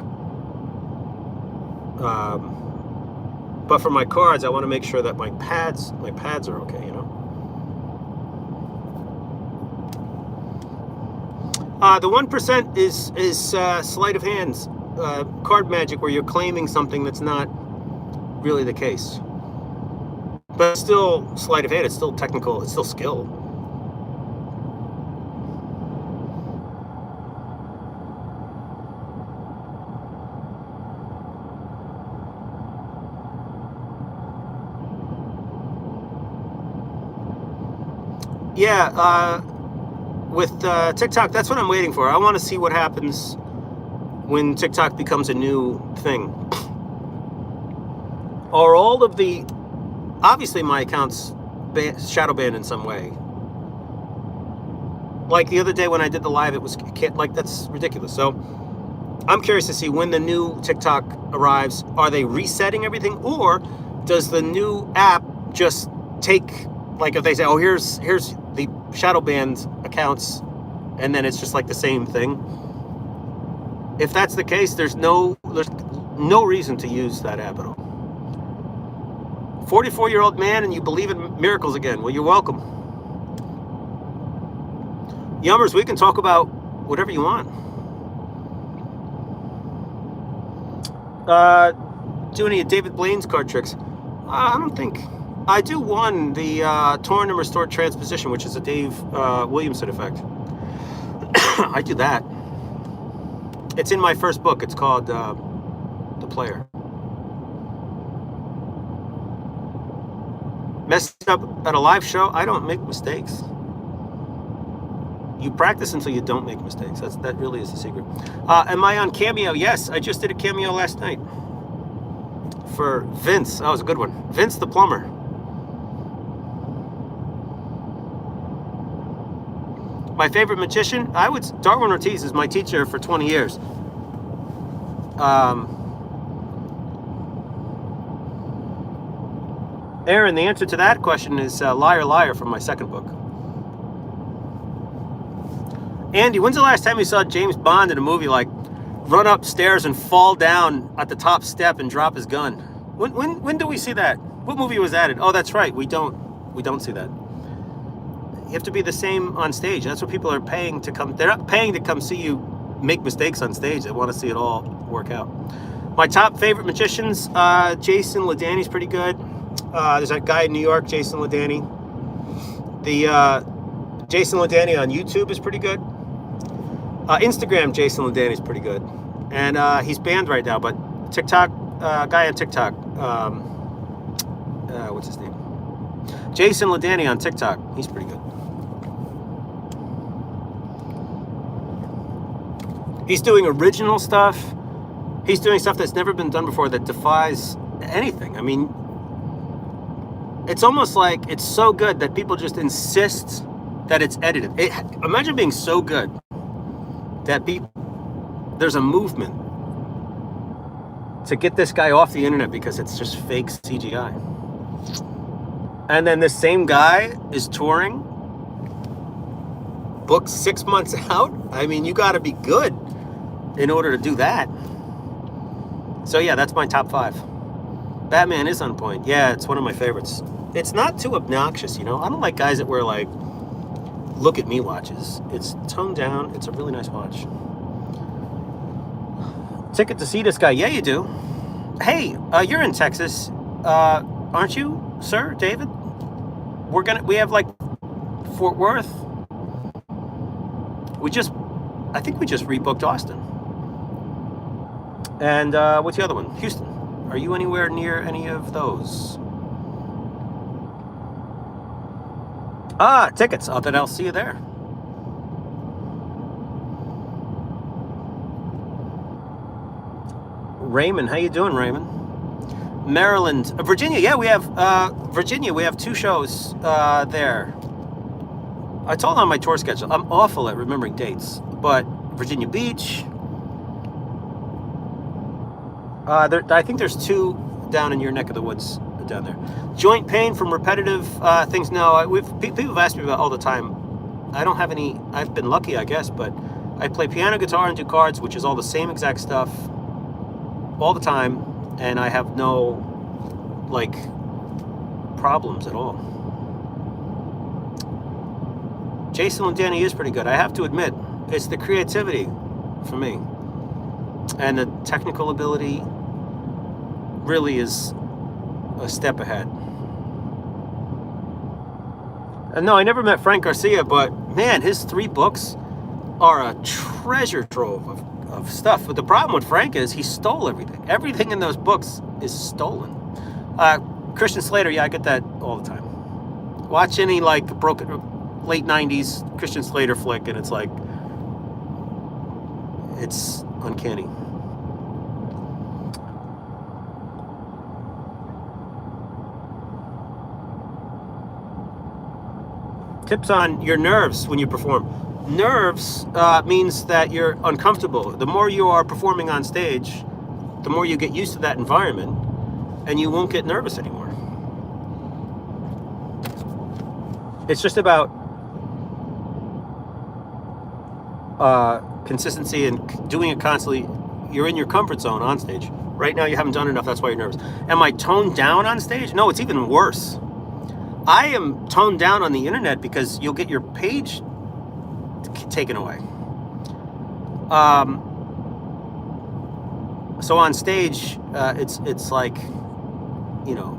But for my cards, I want to make sure that my pads are okay, you know. The 1% is sleight of hands. Card magic, where you're claiming something that's not really the case, but it's still sleight of hand. It's still technical. It's still skill. Yeah, with TikTok, that's what I'm waiting for. I want to see what happens when TikTok becomes a new thing. Are all of the, obviously my account's shadow banned in some way. Like the other day when I did the live, it was, like, that's ridiculous. So I'm curious to see when the new TikTok arrives. Are they resetting everything, or does the new app just take, like, if they say, oh, here's the shadow banned accounts, and then it's just like the same thing? If that's the case, there's no reason to use that app at all. 44-year-old man, and you believe in miracles again. Well, you're welcome. Yummers, we can talk about whatever you want. Do any of David Blaine's card tricks? I don't think. I do one, the torn and restored transposition, which is a Dave Williamson effect. I do that. It's in my first book. It's called The Player. Messed up at a live show? I don't make mistakes. You practice until you don't make mistakes. That really is the secret. Am I on Cameo? Yes, I just did a Cameo last night for Vince. That was a good one. Vince the plumber. My favorite magician? Darwin Ortiz is my teacher for 20 years. Aaron, the answer to that question is Liar Liar from my second book. Andy, when's the last time you saw James Bond in a movie, like run upstairs and fall down at the top step and drop his gun? When do we see that? What movie was that in? Oh, that's right. We don't see that. You have to be the same on stage. That's what people are paying to come. They're not paying to come see you make mistakes on stage. They want to see it all work out. My top favorite magicians, Jason Ladani's pretty good. There's that guy in New York, Jason Ladani. The Jason Ladani on YouTube is pretty good. Instagram, Jason Ladani is pretty good. And he's banned right now, but TikTok, guy on TikTok, what's his name? Jason Ladani on TikTok, he's pretty good. He's doing original stuff. He's doing stuff that's never been done before that defies anything. I mean, it's almost like it's so good that people just insist that it's edited. Imagine being so good that there's a movement to get this guy off the internet because it's just fake CGI. And then this same guy is touring, booked 6 months out. I mean, you got to be good in order to do that. So yeah, that's my top 5. Batman is on point. Yeah, it's one of my favorites. It's not too obnoxious, you know. I don't like guys that wear like look at me watches. It's toned down. It's a really nice watch. Ticket to see this guy. Yeah, you do. Hey, you're in Texas, aren't you, sir, David? We have like Fort Worth. I think we just rebooked Austin. And what's the other one? Houston. Are you anywhere near any of those? Tickets. Oh, then I'll see you there. Raymond, how you doing, Raymond? Maryland, Virginia. Yeah, we have Virginia. We have 2 shows there. I told on my tour schedule. I'm awful at remembering dates, but Virginia Beach. I think there's 2 down in your neck of the woods down there. Joint pain from repetitive things. No, people have asked me about all the time. I don't have any. I've been lucky, I guess, but I play piano, guitar, and do cards, which is all the same exact stuff all the time, and I have no like problems at all. Jason and Danny is pretty good. I have to admit, it's the creativity for me, and the technical ability really is a step ahead. And no, I never met Frank Garcia, but man, his 3 books are a treasure trove of stuff. But the problem with Frank is he stole everything. Everything in those books is stolen. Christian Slater, yeah, I get that all the time. Watch any like broken late 90s Christian Slater flick, and it's like, it's uncanny. Tips on your nerves when you perform. Nerves means that you're uncomfortable. The more you are performing on stage, the more you get used to that environment, and you won't get nervous anymore. It's just about consistency and doing it constantly. You're in your comfort zone on stage. Right now you haven't done enough, that's why you're nervous. Am I toned down on stage? No, it's even worse. I am toned down on the internet because you'll get your page taken away. So on stage, it's like, you know,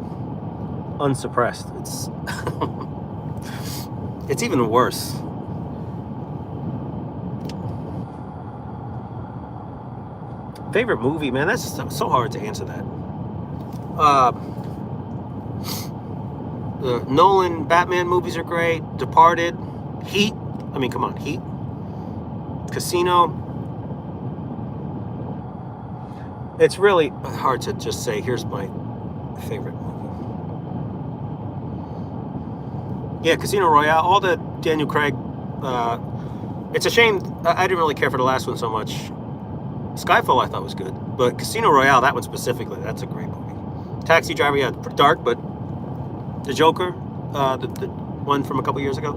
unsuppressed. It's it's even worse. Favorite movie, man? That's so hard to answer that. The Nolan Batman movies are great. Departed, Heat. I mean, come on, Heat. Casino. It's really hard to just say, here's my favorite movie. Yeah, Casino Royale, all the Daniel Craig. It's a shame, I didn't really care for the last one so much. Skyfall I thought was good, but Casino Royale, that one specifically, that's a great movie. Taxi Driver, yeah, dark, but the Joker, the one from a couple years ago.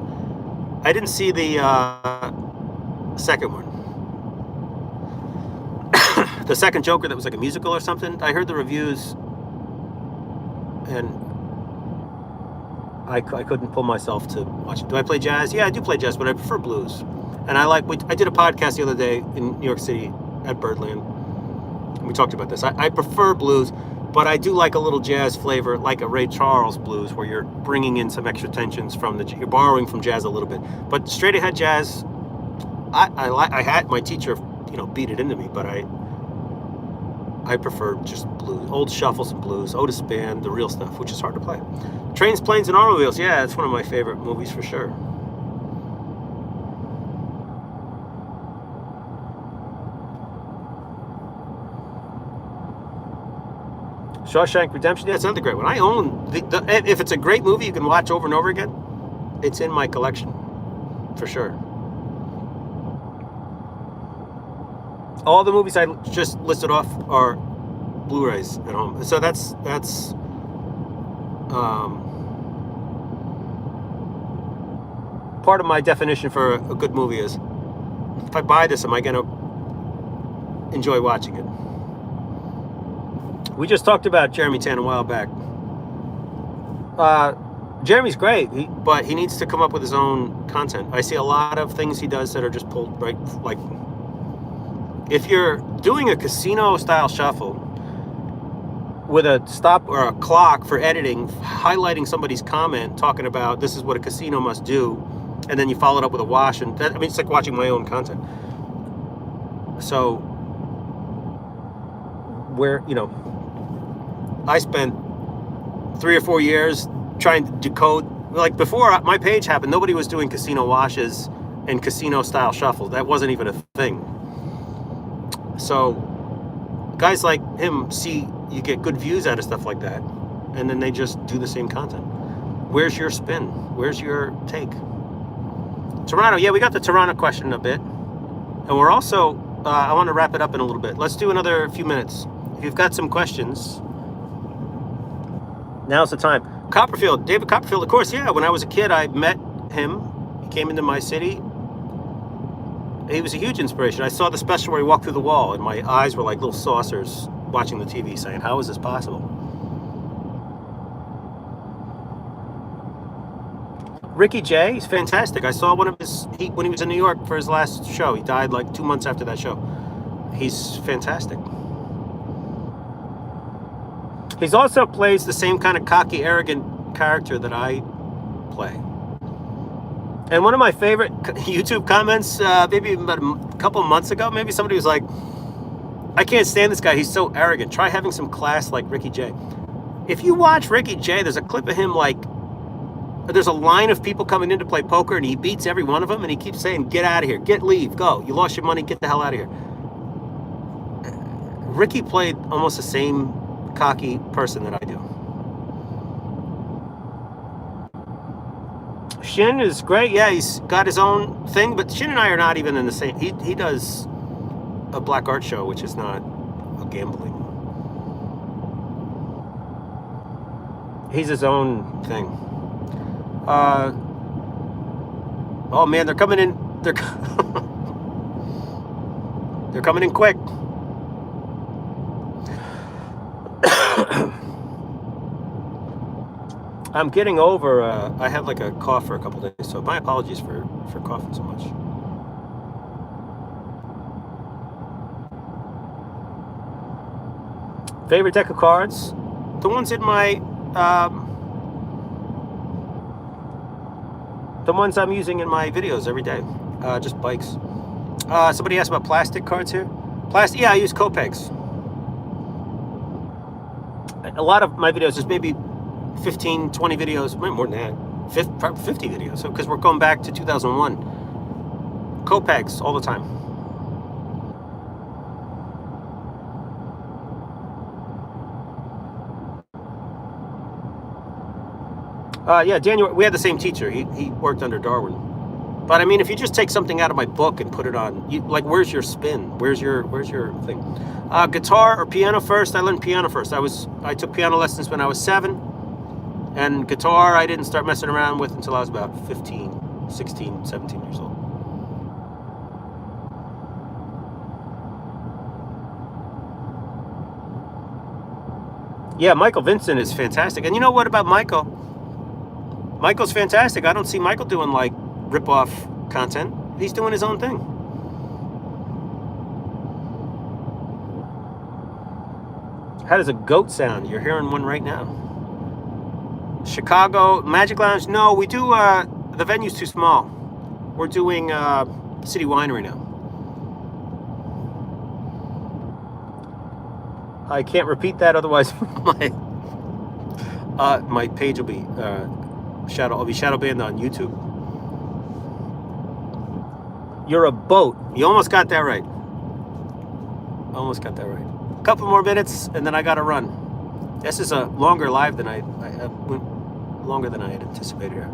I didn't see the second one. The second Joker that was like a musical or something. I heard the reviews, and I couldn't pull myself to watch it. Do I play jazz? Yeah, I do play jazz, but I prefer blues. And I did a podcast the other day in New York City at Birdland, and we talked about this. I prefer blues, but I do like a little jazz flavor, like a Ray Charles blues, where you're bringing in some extra tensions from you're borrowing from jazz a little bit. But straight ahead jazz, I had my teacher, beat it into me, but I prefer just blues, old shuffles and blues, Otis Band, the real stuff, which is hard to play. Trains, Planes, and Automobiles, yeah, it's one of my favorite movies for sure. Shawshank Redemption, yeah, it's another great one. I own if it's a great movie you can watch over and over again, it's in my collection for sure. All the movies I just listed off are Blu-rays at home, so that's part of my definition for a good movie is, if I buy this, am I going to enjoy watching it? We just talked about Jeremy Tan a while back. Jeremy's great, but he needs to come up with his own content. I see a lot of things he does that are just pulled right, like if you're doing a casino style shuffle with a stop or a clock for editing, highlighting somebody's comment, talking about this is what a casino must do, and then you follow it up with a wash, and that, I mean, it's like watching my own content. So where, you know, I spent 3 or 4 years trying to decode, like before my page happened, nobody was doing casino washes and casino style shuffles. That wasn't even a thing. So guys like him see you get good views out of stuff like that, and then they just do the same content. Where's your spin? Where's your take? Toronto, yeah, we got the Toronto question a bit, and we're also I want to wrap it up in a little bit. Let's do another few minutes. If you've got some questions, now's the time. Copperfield, David Copperfield, of course, yeah. When I was a kid, I met him. He came into my city. He was a huge inspiration. I saw the special where he walked through the wall, and my eyes were like little saucers watching the TV saying, how is this possible? Ricky Jay, he's fantastic. I saw one of his, when he was in New York for his last show. He died like 2 months after that show. He's fantastic. He's also plays the same kind of cocky, arrogant character that I play. And one of my favorite YouTube comments, maybe about a couple months ago, maybe somebody was like, I can't stand this guy. He's so arrogant. Try having some class like Ricky Jay. If you watch Ricky Jay, there's a clip of him like, there's a line of people coming in to play poker, and he beats every one of them, and he keeps saying, get out of here, leave, go. You lost your money, get the hell out of here. Ricky played almost the same cocky person that I do. Shin is great. Yeah, he's got his own thing, but Shin and I are not even in the same. He does a black art show, which is not a gambling. He's his own thing. Oh man, they're coming in. They're coming in quick. I'm getting over, I had like a cough for a couple days, so my apologies for coughing so much. Favorite deck of cards? The ones in my, the ones I'm using in my videos every day, just bikes. Somebody asked about plastic cards here. Plastic, yeah, I use Copegs. A lot of my videos, there's maybe 15, 20 videos, more than that, 50 videos, so because we're going back to 2001. Copegs all the time. Yeah, Daniel, we had the same teacher. He worked under Darwin. But I mean, if you just take something out of my book and put it on, like, where's your spin? Where's your thing? Guitar or piano first? I learned piano first. I took piano lessons when I was 7. And guitar, I didn't start messing around with until I was about 15, 16, 17 years old. Yeah, Michael Vincent is fantastic. And you know what about Michael? Michael's fantastic. I don't see Michael doing like rip-off content. He's doing his own thing. How does a goat sound? You're hearing one right now. Chicago Magic Lounge. No, we do. The venue's too small. We're doing City Winery now. I can't repeat that, otherwise my page will be I'll be shadow banned on YouTube. You're a boat. You almost got that right. Almost got that right. A couple more minutes, and then I gotta run. This is a longer live than I went longer than I had anticipated here.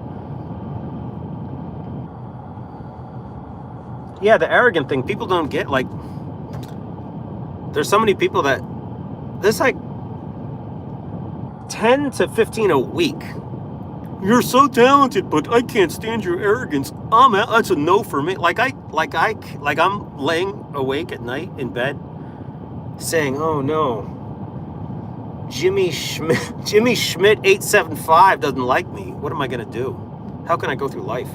Yeah, the arrogant thing, people don't get, like, there's so many people that, there's like 10 to 15 a week. You're so talented, but I can't stand your arrogance. That's a no for me. Like I'm laying awake at night in bed saying, oh no, Jimmy Schmidt 875 doesn't like me. What am I gonna do? How can I go through life?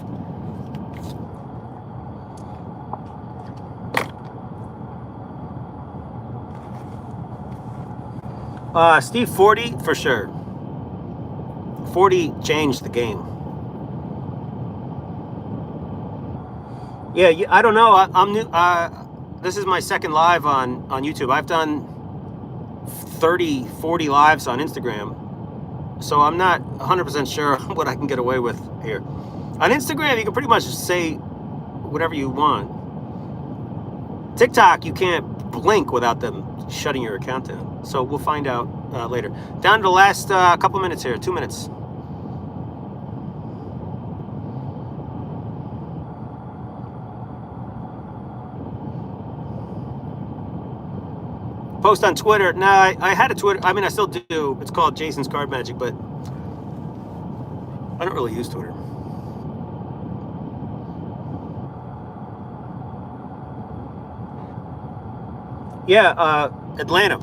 Steve 40 for sure. 40 changed the game. Yeah, I don't know. I'm new. This is my second live on YouTube. I've done 30, 40 lives on Instagram, so I'm not 100% sure what I can get away with here. On Instagram, you can pretty much say whatever you want. TikTok, you can't blink without them shutting your account down. So we'll find out later. Down to the last couple minutes here, 2 minutes. Post on Twitter. Nah, I had a Twitter. I mean, I still do. It's called Jason's Card Magic, but I don't really use Twitter. Yeah, Atlanta.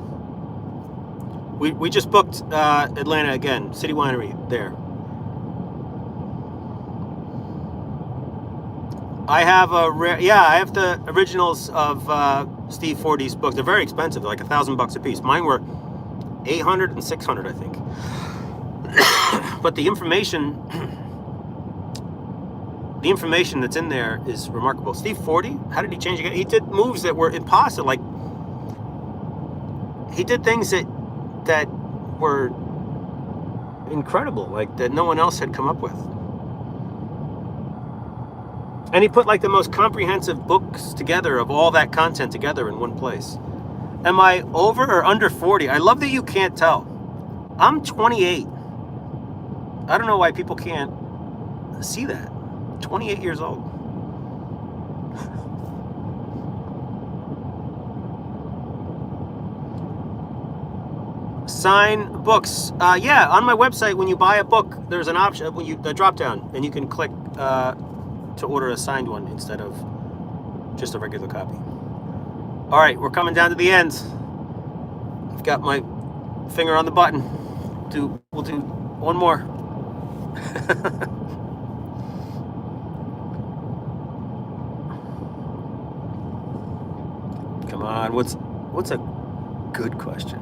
We just booked Atlanta again. City Winery there. I have I have the originals of Steve 40's books. They're very expensive. They're like $1,000 a piece. Mine were 800 and 600, I think. But the information that's in there is remarkable. Steve 40, how did he change again? He did moves that were impossible. Like, he did things that were incredible, like that no one else had come up with. And he put like the most comprehensive books together of all that content together in one place. Am I over or under 40? I love that you can't tell. I'm 28. I don't know why people can't see that. 28 years old. Sign books. Yeah, on my website, when you buy a book, there's an option, the drop down, and you can click to order a signed one instead of just a regular copy. All right, we're coming down to the end. I've got my finger on the button. We'll do one more. Come on, what's a good question?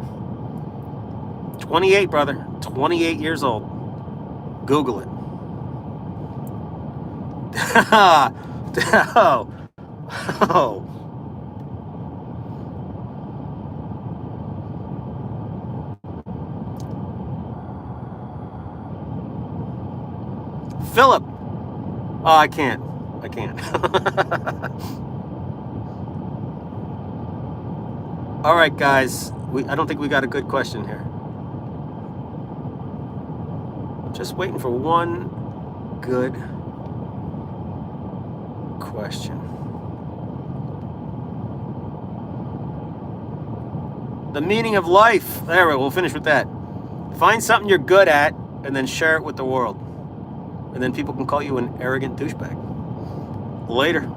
28, brother. 28 years old. Google it. Oh. Philip. Oh, I can't. All right, guys. I don't think we got a good question here. Just waiting for one good question. The meaning of life. There we go. We'll finish with that. Find something you're good at and then share it with the world. And then people can call you an arrogant douchebag. Later.